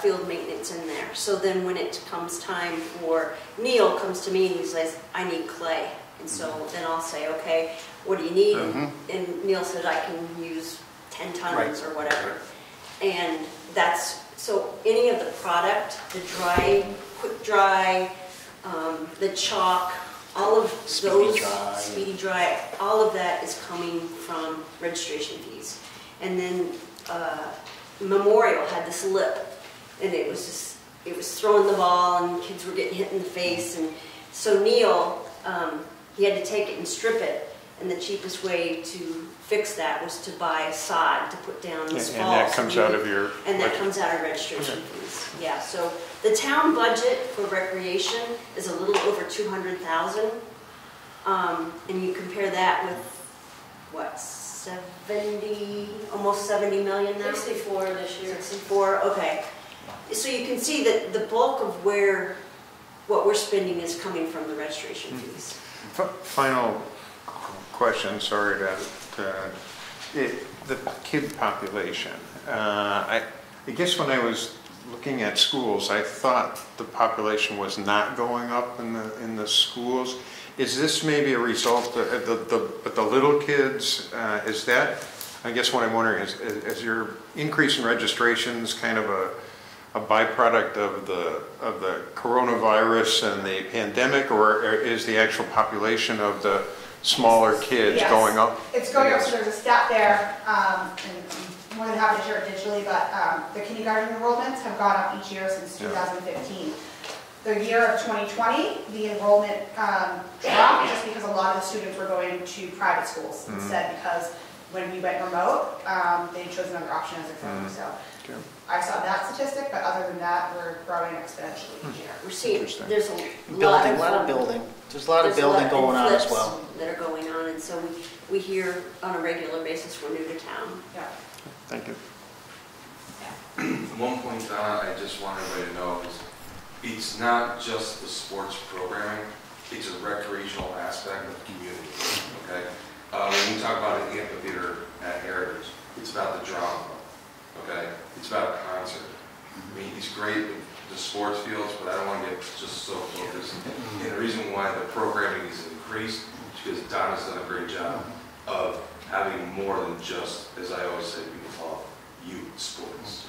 field maintenance in there. So then when it comes time for, Neil comes to me and he says, I need clay. And so then I'll say, okay, what do you need? And Neil said I can use 10 tons or whatever. And that's, so any of the product, the dry, quick dry, the chalk, all of those, speedy dry, all of that is coming from registration fees. And then Memorial had this lip, and it was just, it was throwing the ball and kids were getting hit in the face. And so Neil, he had to take it and strip it, and the cheapest way to fix that was to buy a sod to put down this fall. And that comes out of your... And that comes out of registration fees, yeah. So the town budget for recreation is a little over 200,000. And you compare that with, what, 70, almost 70 million now? 64 this year. 64, okay. So you can see that the bulk of what we're spending is coming from the registration fees. Final question, sorry the kid population. I guess when I was looking at schools, I thought the population was not going up in the schools. Is this maybe a result of the little kids? Is that, I guess what I'm wondering is your increase in registrations kind of a byproduct of the coronavirus and the pandemic, or is the actual population of the smaller kids going up? It's going up, so there's a stat there, and I'm more than happy to share it digitally, but the kindergarten enrollments have gone up each year since 2015. The year of 2020, the enrollment dropped just because a lot of the students were going to private schools instead, because when we went remote, they chose another option as a family. So I saw that statistic, but other than that, we're growing exponentially each year. We're seeing there's a lot of building. There's a lot of building going on as well. That are going on, and so we hear on a regular basis we're new to town. Yeah. Thank you. One point I just want everybody to know is it's not just the sports programming, it's a recreational aspect of the community, okay? When we talk about an amphitheater at Heritage, it's about the drama, okay? It's about a concert. I mean, it's great with the sports fields, but I don't want to get just so focused. And the reason why the programming is increased is because Donna's done a great job of having more than just, as I always say, people call it, youth sports.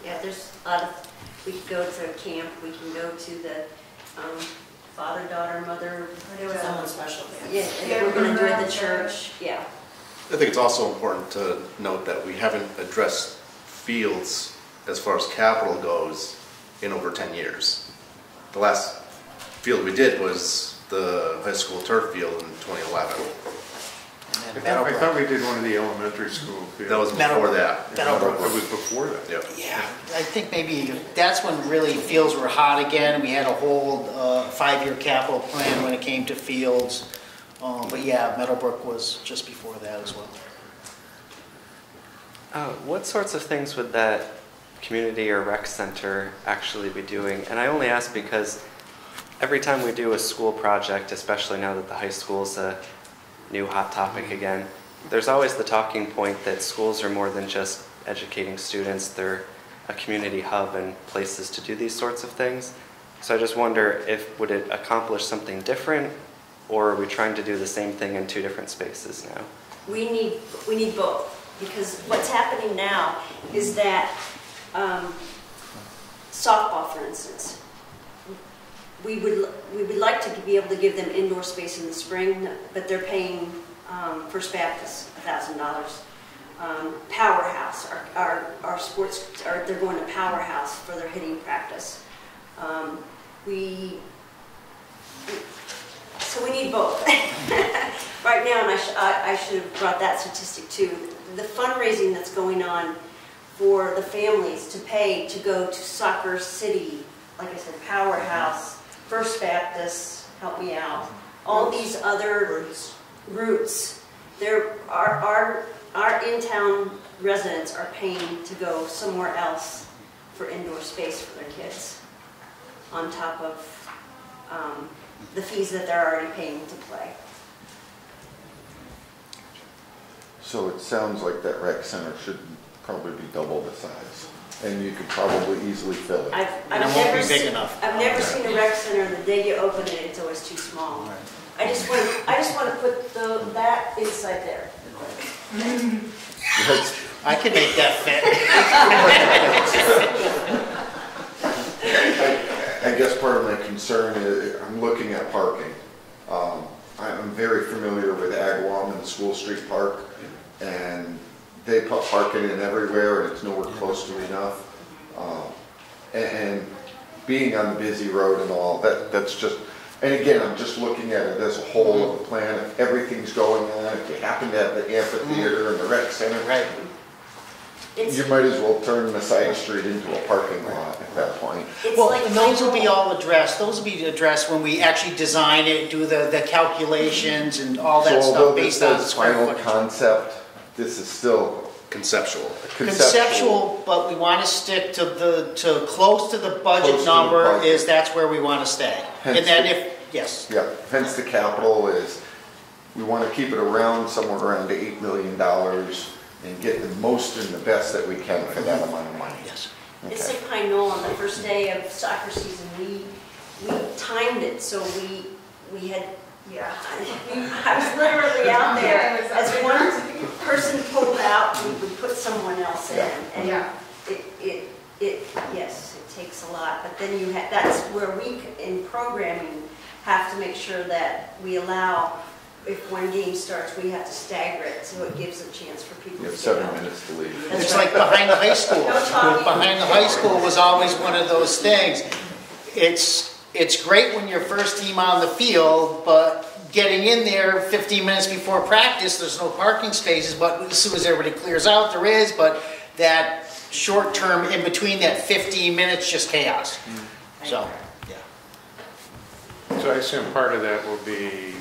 Yeah, there's a lot of, we can go to camp, we can go to the father, daughter, mother. Someone special. Yeah, and we're going to do it at the church, yeah. I think it's also important to note that we haven't addressed fields as far as capital goes in over 10 years. The last field we did was the high school turf field in 2011. I thought we did one of the elementary school fields. That was before that. It was before that. Yep. Yeah, I think maybe that's when really fields were hot again. We had a whole 5-year capital plan when it came to fields. But yeah, Meadowbrook was just before that as well. What sorts of things would that community or rec center actually be doing? And I only ask because every time we do a school project, especially now that the high school's a new hot topic again, there's always the talking point that schools are more than just educating students. They're a community hub and places to do these sorts of things. So I just wonder would it accomplish something different, or are we trying to do the same thing in 2 different spaces now? We need both, because what's happening now is that softball, for instance, we would like to be able to give them indoor space in the spring, but they're paying First Baptist $1,000. Powerhouse, our sports, they're going to Powerhouse for their hitting practice. So we need both. Right now, and I should have brought that statistic too, the fundraising that's going on for the families to pay to go to Soccer City, like I said, Powerhouse, First Baptist, help me out, all these other routes. Our in-town residents are paying to go somewhere else for indoor space for their kids, on top of the fees that they're already paying to play. So it sounds like that rec center should probably be double the size, and you could probably easily fill it. I've And it won't never be big seen, enough. I've never seen a rec center, the day you open it, it's always too small. I just want to put that inside there. That's- I can make that fit. I guess part of my concern is, I'm looking at parking. I'm very familiar with Agawam and the School Street Park, and they put parking in everywhere, and it's nowhere close to enough. And being on the busy road and all, that's just, and again, I'm just looking at it as a whole of the plan. If everything's going on, if you happen to have the amphitheater and the rec center, Right. you might as well turn the side street into a parking lot at that point. It's Well, like and those will be Pine Knoll. all addressed, those will be addressed when we actually design it, do the calculations and all that So stuff although this based on says square final footage. concept, this is still Conceptual. Conceptual, but we want to stick to close to the Close to budget the number, budget. is that's where we want to stay. And Hence then the- if, yes, Yeah, hence the capital is, we want to keep it around, somewhere around $8 million and get the most and the best that we can for that amount of money. yes. It's Okay. like Pine Knoll, on the first day of soccer season, we timed it, so we had, Yeah. I was literally out there, as one person pulled out, we would put someone else in. And Yeah. yes, it takes a lot, but then that's where we, in programming, have to make sure that we allow, if one game starts, we have to stagger it, so it gives a chance for people You to have get 7 out. minutes to leave. That's It's right. like behind the high school. No talking. Behind the high school was always one of those things. It's great when you're first team on the field, but getting in there 15 minutes before practice, there's no parking spaces, but as soon as everybody clears out, there is, but that short term in between that 15 minutes, just chaos. So, yeah. So I assume part of that will be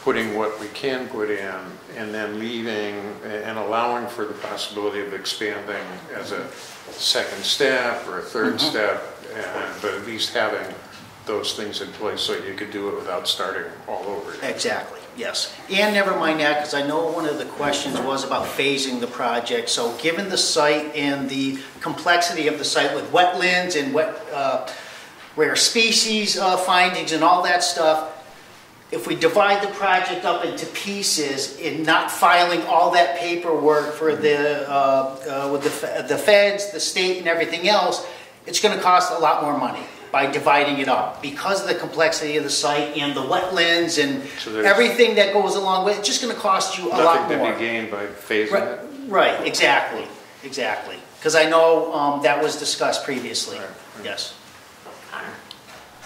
putting what we can put in and then leaving and allowing for the possibility of expanding as a second step or a third step, but at least having those things in place so you could do it without starting all over again. Exactly, yes. And never mind that, because I know one of the questions was about phasing the project. So given the site and the complexity of the site with wetlands and rare species findings and all that stuff, if we divide the project up into pieces and not filing all that paperwork for with the feds, the state, and everything else, it's going to cost a lot more money by dividing it up because of the complexity of the site and the wetlands and So there's everything that goes along with it. It's just going to cost you a lot Nothing more. to be gained by phasing Right, it? right, exactly. Because I know that was discussed previously. Right. Yes.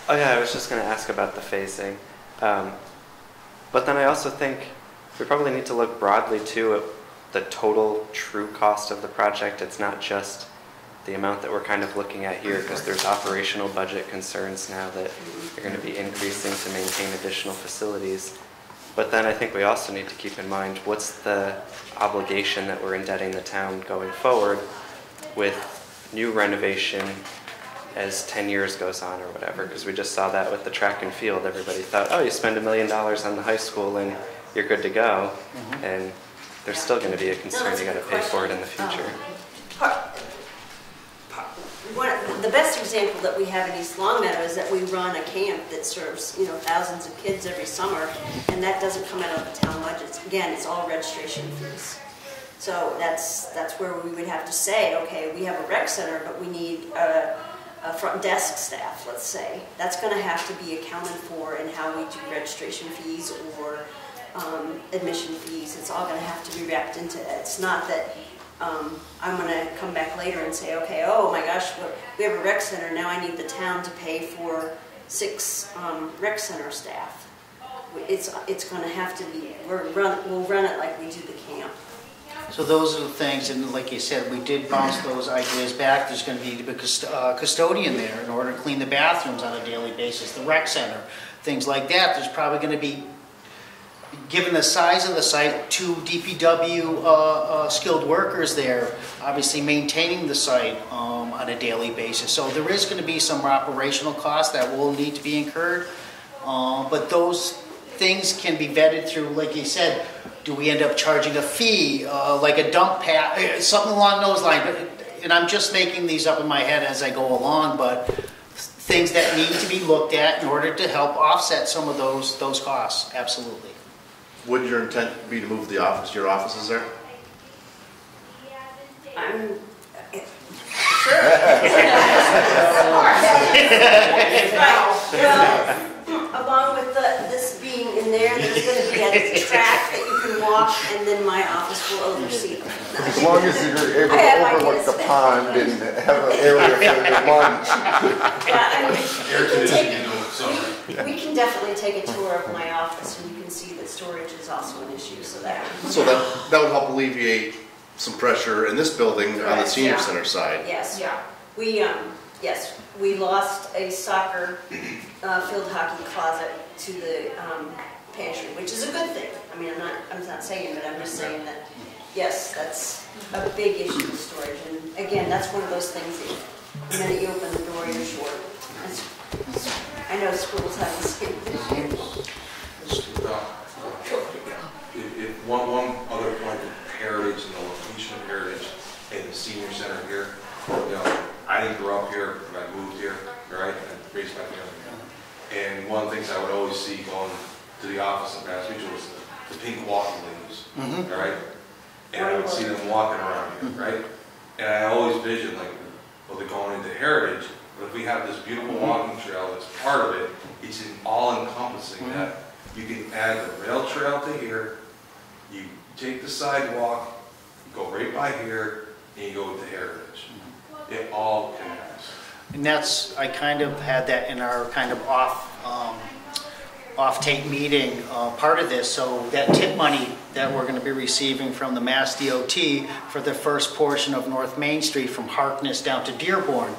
Oh yeah, I was just going to ask about the phasing. But then I also think we probably need to look broadly too at the total true cost of the project. It's not just the amount that we're kind of looking at here, because there's operational budget concerns now that are going to be increasing to maintain additional facilities. But then I think we also need to keep in mind what's the obligation that we're indebting the town going forward with new renovation as 10 years goes on or whatever, because we just saw that with the track and field. Everybody thought, oh, you spend $1 million on the high school and you're good to go. And there's still going to be a concern you got to pay for it in the future. The best example that we have in East Longmeadow is that we run a camp that serves, thousands of kids every summer, and that doesn't come out of the town budgets. Again, it's all registration fees. So that's where we would have to say, okay, we have a rec center, but we need a front desk staff, let's say. That's going to have to be accounted for in how we do registration fees or admission fees. It's all going to have to be wrapped into it. It's not that I'm going to come back later and say, okay, oh my gosh, we have a rec center, now I need the town to pay for 6 rec center staff. It's going to have to be, we'll run it like we do the camp. So those are the things, and like you said, we did bounce those ideas back. There's going to need to be a custodian there in order to clean the bathrooms on a daily basis, the rec center, things like that. There's probably going to be, given the size of the site, 2 DPW skilled workers there, obviously maintaining the site on a daily basis. So there is going to be some operational costs that will need to be incurred, but those things can be vetted through, like you said, Do we end up charging a fee, like a dump pad, something along those lines? And I'm just making these up in my head as I go along, but things that need to be looked at in order to help offset some of those costs, absolutely. Would your intent be to move your offices there? I'm, well, along with this being in there, there's going to be a track that you can walk, and then my office will oversee them. As long as you're able I have to overlook ideas. the pond and have an area for your lunch. Yeah, I mean, Air conditioning into the summer. we can definitely take a tour of my office, and you can see that storage is also an issue, so that. So that would help alleviate some pressure in this building on the Correct, senior yeah. center side. Yes. Yeah. We lost a soccer field hockey closet to the pantry, which is a good thing. I mean, I'm not saying, but I'm just saying that, yes, that's a big issue with storage. And again, that's one of those things that the minute you open the door, you're short. I know schools have the same issue. One other point of heritage and the location of heritage in the senior center here, you know, I didn't grow up here, but I moved here, right, and raised my family here. And one of the things I would always see going to the office in Pass Mutual was the pink walking lanes, right? And I would see them walking around here, right? And I always vision like, well, they're going into heritage, but if we have this beautiful walking trail that's part of it, it's all-encompassing that you can add the rail trail to here, you take the sidewalk, you go right by here, and you go to heritage. It all connects. And that's, I kind of had that in our kind of off-tape meeting, part of this. So that tip money that we're going to be receiving from the Mass DOT for the first portion of North Main Street from Harkness down to Dearborn,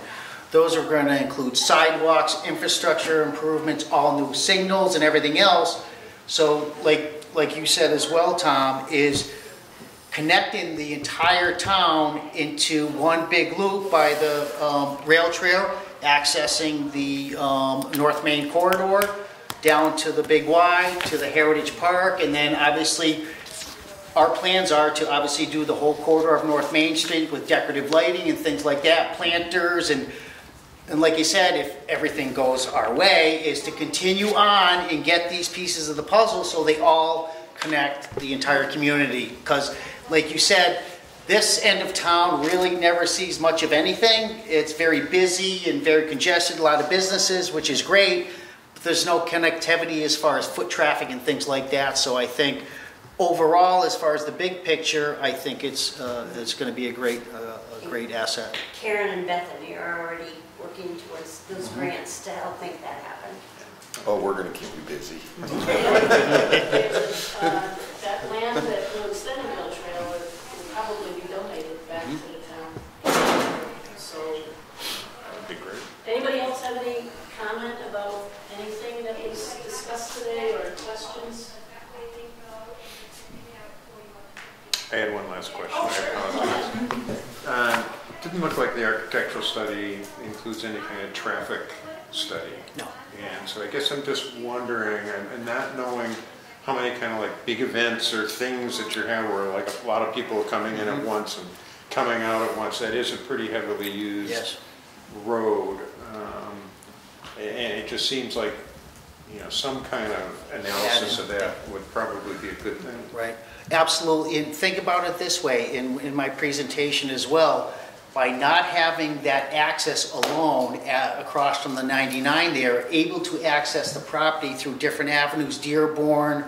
those are going to include sidewalks, infrastructure improvements, all new signals and everything else. So like you said as well, Tom, is connecting the entire town into one big loop by the rail trail, accessing the North Main corridor, down to the Big Y, to the Heritage Park, and then obviously our plans are to obviously do the whole corridor of North Main Street with decorative lighting and things like that, planters, and like you said, if everything goes our way, is to continue on and get these pieces of the puzzle so they all connect the entire community. Because like you said, this end of town really never sees much of anything. It's very busy and very congested, a lot of businesses, which is great, but there's no connectivity as far as foot traffic and things like that. So I think overall, as far as the big picture, I think it's going to be a great asset. Karen and Bethany are already working towards those grants to help make that happen. Oh, we're going to keep you busy. That land that will extend the mill trail would probably be donated back to the town. So, That'd be great. anybody else have any comment about anything that was discussed today or questions? I had one last question. I apologize. Didn't look like the architectural study includes any kind of traffic study. No. And so I guess I'm just wondering, and not knowing how many kind of like big events or things that you have where like a lot of people are coming in at once and coming out at once. That is a pretty heavily used road. And it just seems like, you know, some kind of analysis of that would probably be a good thing. Right, absolutely. And think about it this way, in my presentation as well, by not having that access alone across from the 99 there, able to access the property through different avenues, Dearborn,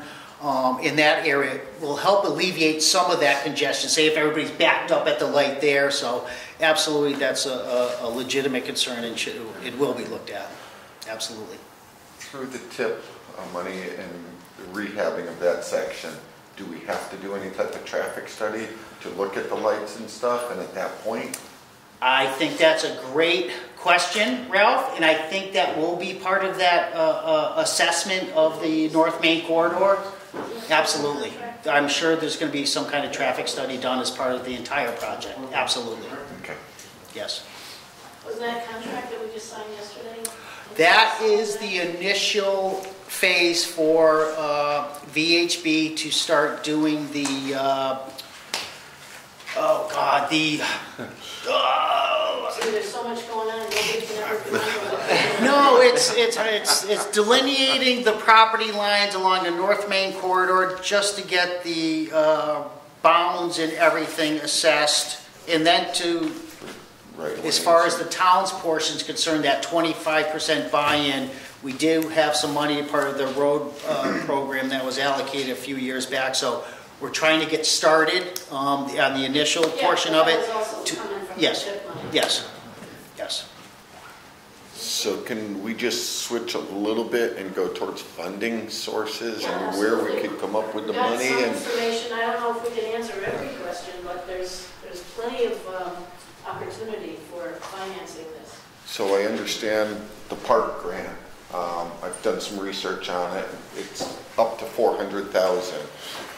in that area, will help alleviate some of that congestion, say if everybody's backed up at the light there. So absolutely, that's a legitimate concern, and it will be looked at, absolutely. Through the tip money and rehabbing of that section, do we have to do any type of traffic study to look at the lights and stuff? And at that point, I think that's a great question, Ralph, and I think that will be part of that assessment of the North Main corridor. Absolutely. I'm sure there's going to be some kind of traffic study done as part of the entire project. Absolutely. okay. Yes. Wasn't that a contract that we just signed yesterday? That is the initial phase for VHB to start doing the, oh God, the, See, there's so much going on, nobody can ever remember what. no, it's delineating the property lines along the North Main corridor just to get the bounds and everything assessed. And then to, as far as the town's portion is concerned, that 25% buy-in, we do have some money, part of the road program that was allocated a few years back. So we're trying to get started on the initial portion of it. Yeah, but that was also coming from the Yes, TIP money. yes, yes. So can we just switch a little bit and go towards funding sources Yeah, and where we absolutely. could come up with the We've got money? some And information, I don't know if we can answer every question, but there's plenty of opportunity for financing this. so I understand the park grant. I've done some research on it. It's up to 400,000.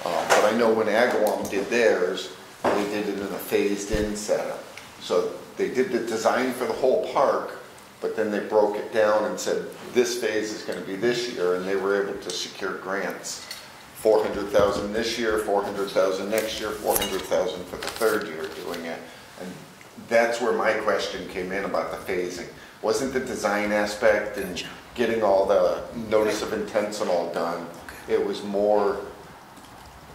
But I know when Agawam did theirs, they did it in a phased-in setup. So they did the design for the whole park, but then they broke it down and said, this phase is going to be this year, and they were able to secure grants. 400,000 this year, 400,000 next year, 400,000 for the third year doing it. And that's where my question came in about the phasing. Wasn't the design aspect and getting all the notice of intents and all done, it was more,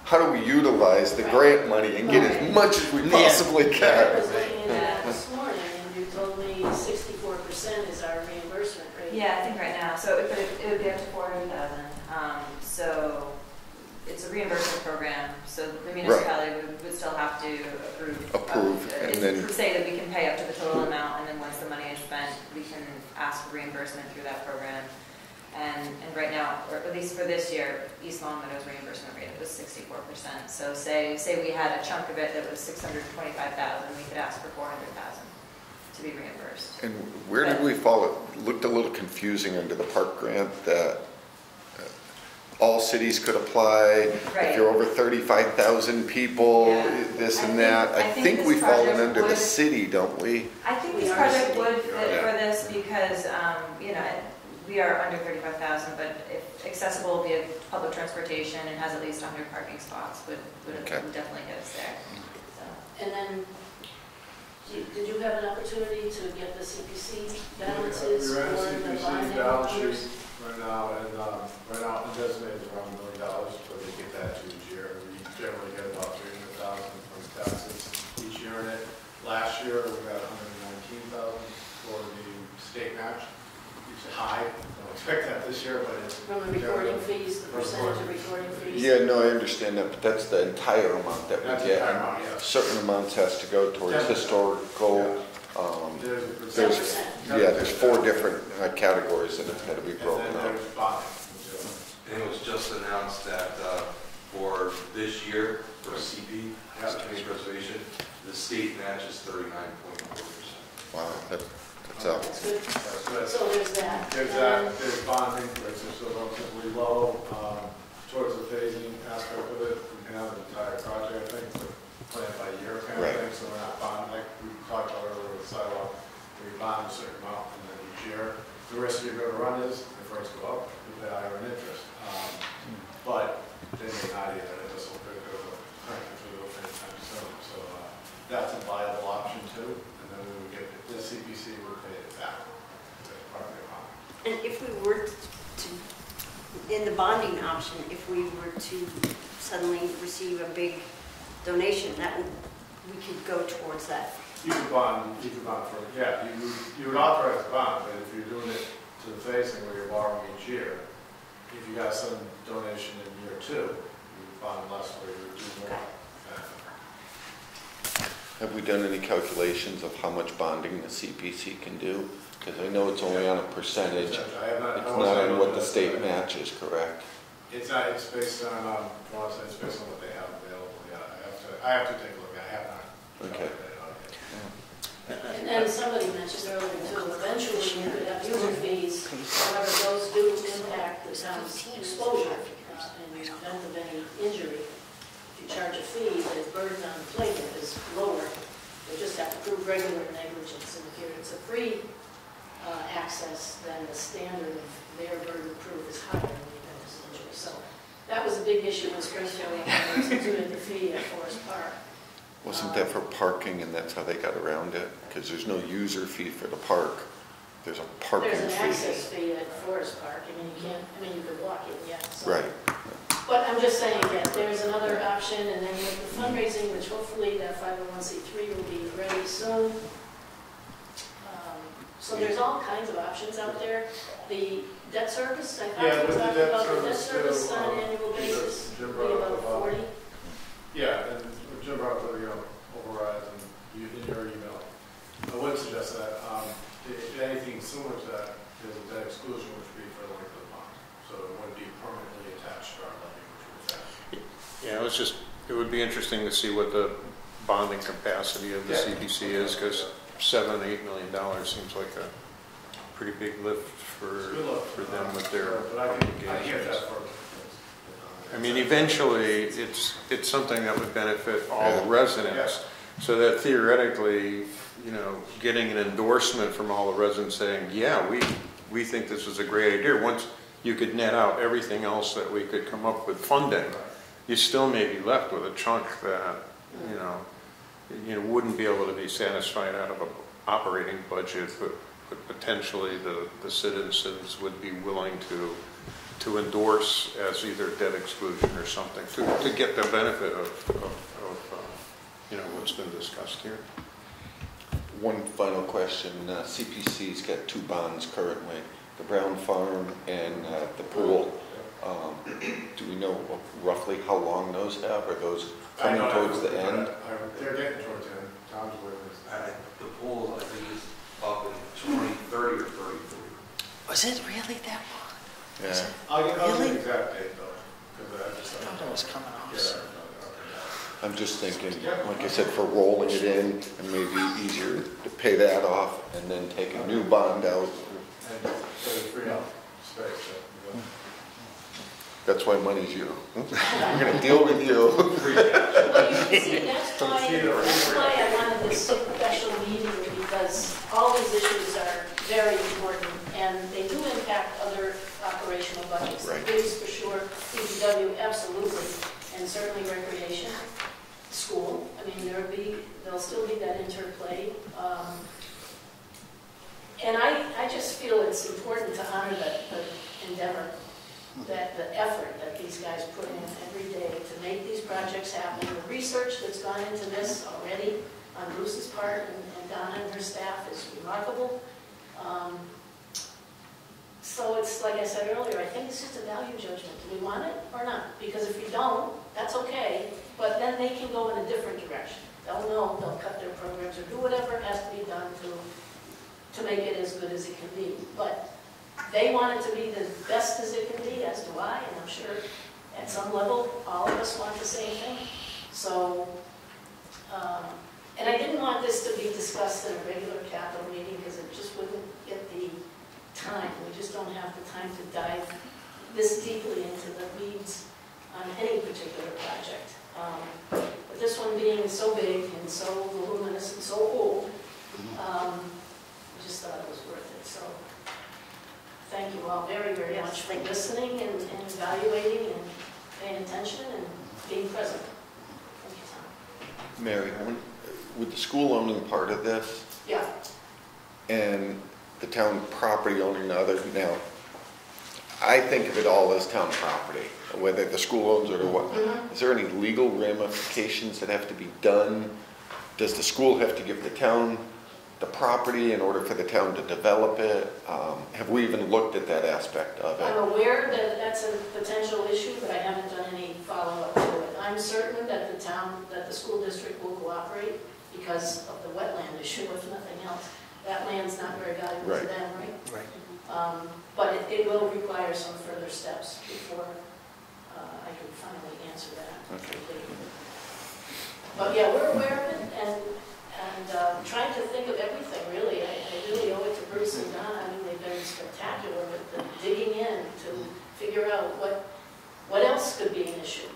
how do we utilize the grant money and get as much as we possibly I can? was looking at that this morning, and you told me 64% is our reimbursement rate. Yeah, I think right now, so it would be up to 400,000. So it's a reimbursement program, so the municipality would still have to approve. And then, Say that we can pay up to the total amount, and then once the money is spent, we can ask for reimbursement through that program. And right now, or at least for this year, East Long Meadow's reimbursement rate was 64%. So say we had a chunk of it that was 625,000, we could ask for 400,000 to be reimbursed. and where did we fall? It looked a little confusing under the park grant that all cities could apply. Right. If you're over 35,000 people, Yeah. this and that. I think this we've fallen project under the would- city, don't we? I think We this are project city. would fit Yeah. for this because, we are under 35,000, but if accessible via public transportation and has at least 100 parking spots would Okay. definitely get us there. So. And then, did you have an opportunity to get the CPC balances We for ran a the CPC bonding balance numbers? sheet right now, and right now it designated around $1 million, but we get that each year. We generally get about 300,000 from taxes each year in it. Last year, we got 119,000 for the state match. It's high, don't expect that this year, but it's. From the recording fees, the percentage of recording fees? Yeah, no, I understand that, but that's the entire amount that we That's the get. entire amount, yes. Certain amounts has to go towards 10%. historical. There's a There's, percentage. yeah, there's 4 different categories that have got to be broken And then up. there's bonding. And it was just announced that for this year, for CP, community preservation, the state match is 39.4%. Wow, that's out. That's good. That's good. So there's that. There's And that, there's bonding, which is relatively low, towards the phasing aspect of it. We can have an entire project, I think, but plan by year kind of Right. thing, so we're not bonding, like we talked about earlier with sidewalk. We bond a certain amount, and then each year, the risk you're gonna run is, if rates go up, you pay higher in interest. But they may not either, it just will go crank it through anytime soon. So that's a viable option too, and then we would get, the CPC would pay it back. That's part of the bond. And if we were to, in the bonding option, if we were to suddenly receive a big donation, we could go towards that. You could bond for, yeah, you would authorize the bond, but if you're doing it to the phasing where you're borrowing each year, if you got some donation in year 2, you would bond less or you would do more. Have we done any calculations of how much bonding the CPC can do? Because I know it's only on a percentage. It's not on what the state matches, correct? It's not, it's based on, it's based on what they have available, yeah, I have to take a look, I have not. Okay. And then somebody mentioned earlier too, eventually you could have user fees, however, those do impact the town's exposure in the event of any injury. If you charge a fee, the burden on the plaintiff is lower. They just have to prove regular negligence. And if it's a free access, then the standard of their burden of proof is higher than the residential. So that was a big issue in Springfield, when they instituted the fee at Forest Park. Wasn't that for parking and that's how they got around it? Because there's no user fee for the park. There's a parking fee. There's an access fee at Forest Park. I mean, you can't, I mean, you could walk in, yeah. So. Right. But I'm just saying that there's another option, and then with the fundraising, which hopefully that 501c3 will be ready soon. So there's all kinds of options out there. The debt service, I thought Yeah, we with the talked debt about the debt service, service on an annual basis, Jim be brought about up 40. Yeah, and Jim brought up the overrides and you, in your email. I would suggest that, if anything similar to that, there's a debt exclusion which would be for the length of the bond. So it wouldn't be permanently attached to our levy, which would affect. Yeah, it would be interesting to see what the bonding capacity of the Yeah. CPC is, because $7, $8 million seems like a pretty big lift for them with their But I get obligations. that for. I mean, eventually, it's something that would benefit all the residents, so that theoretically, you know, getting an endorsement from all the residents saying, yeah, we think this is a great idea. Once you could net out everything else that we could come up with funding, you still may be left with a chunk that, you know, wouldn't be able to be satisfied out of an operating budget, but potentially the citizens would be willing to endorse as either debt exclusion or something to get the benefit of you know, what's been discussed here. One final question. CPC's got two bonds currently, the Brown Farm and the pool. Do we know roughly how long those have? Are those coming towards the end? They're getting towards the end. Tom's with The pool, I think, is up in 2030 or 33. Was it really that long? Yeah. I'll get Really? the exact date though, because I just. I thought it was coming off soon. I'm just thinking, like I said, for rolling it in and maybe easier to pay that off and then take a new bond out. And so it's free up space. That's why money's you. We're going to deal with you. Well, you can see, that's why I wanted this special meeting, because all these issues are very important, and they do impact other operational budgets. Right. Police for sure, DPW absolutely, and certainly recreation, school. I mean, there'll still be that interplay. And I just feel it's important to honor the endeavor, that the effort that these guys put in every day to make these projects happen, the research that's gone into this already on Bruce's part and Donna and her staff is remarkable. So it's, like I said earlier, I think it's just a value judgment. Do we want it or not? Because if we don't, that's okay, but then they can go in a different direction. They'll know, they'll cut their programs or do whatever has to be done to make it as good as it can be. But they want it to be the best as it can be, as do I, and I'm sure at some level, all of us want the same thing. So, and I didn't want this to be discussed in a regular capital meeting because it just wouldn't get the time. We just don't have the time to dive this deeply into the weeds on any particular project. But this one being so big and so voluminous and so old, I just thought it was worth it. So thank you all very, very much for listening and evaluating and paying attention and being present. Thank you, Tom. Mary, with the school owning part of this Yeah. and the town property owning the other, now, I think of it all as town property, whether the school owns it or what. Is there any legal ramifications that have to be done? Does the school have to give the town the property in order for the town to develop it? Have we even looked at that aspect of it? I'm aware that that's a potential issue, but I haven't done any follow-up to it. I'm certain that the school district will cooperate because of the wetland issue, if nothing else. That land's not very valuable to them, right? Right. But it will require some further steps before I can finally answer that. Okay. But yeah, we're aware of it and trying to think of everything, really. I really owe it to Bruce and Donna. I mean, they've been spectacular with the digging in to figure out what else could be an issue,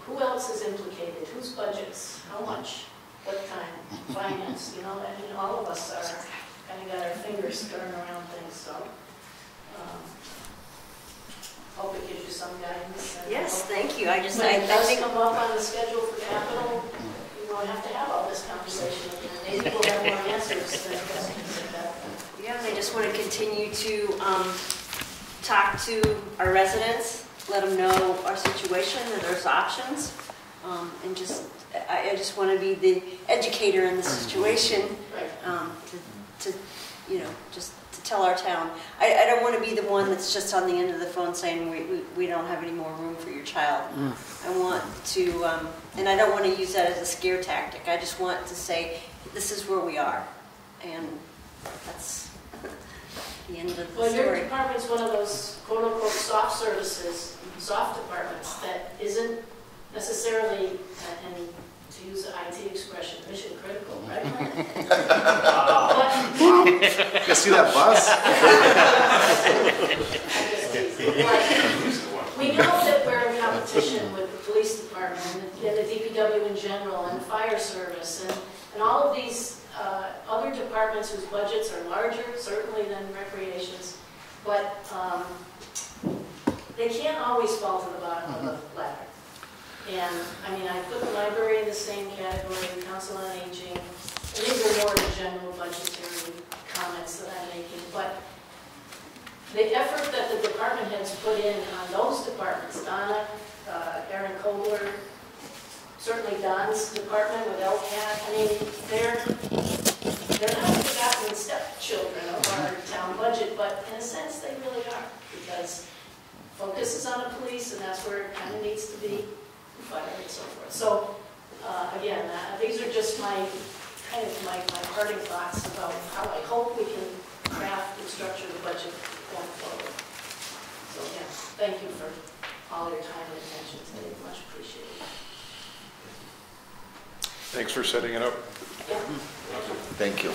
who else is implicated, whose budgets, how much, what time, finance, you know, I mean, all of us are kind of got our fingers turning around things, so. Hope it gives you some guidance. And Yes, hope- thank you. I just, When it I does think, come up on the schedule for capital, you won't have to have all this conversation again. Maybe we'll have more answers than questions at that point. yeah, and I just want to continue to talk to our residents, let them know our situation, that there's options, and just, I just want to be the educator in the situation, Right. to, you know, just to tell our town. I don't want to be the one that's just on the end of the phone saying, we don't have any more room for your child. I want to, and I don't want to use that as a scare tactic. I just want to say, this is where we are. And that's the end of the Well, your story. department's one of those quote-unquote soft services, soft departments that isn't necessarily, and to use the IT expression, mission critical, right? You see that bus? We know that we're in competition with the police department and the DPW in general and the fire service and all of these other departments whose budgets are larger, certainly than recreation's, but they can't always fall to the bottom of the ladder. And, I mean, I put the library in the same category, the council on aging, and these are more the general budgetary comments that I'm making, but the effort that the department heads put in on those departments, Donna, Aaron Kobler, certainly Don's department with LCAT, I mean, they're not forgotten stepchildren of our town budget, but in a sense, they really are, because focus is on the police, and that's where it kind of needs to be, fire and so forth. So, again, these are just my parting thoughts about how I hope we can craft and structure the budget going forward. So, yeah, thank you for all your time and attention today, much appreciated. Thanks for setting it up. Yeah. Thank you.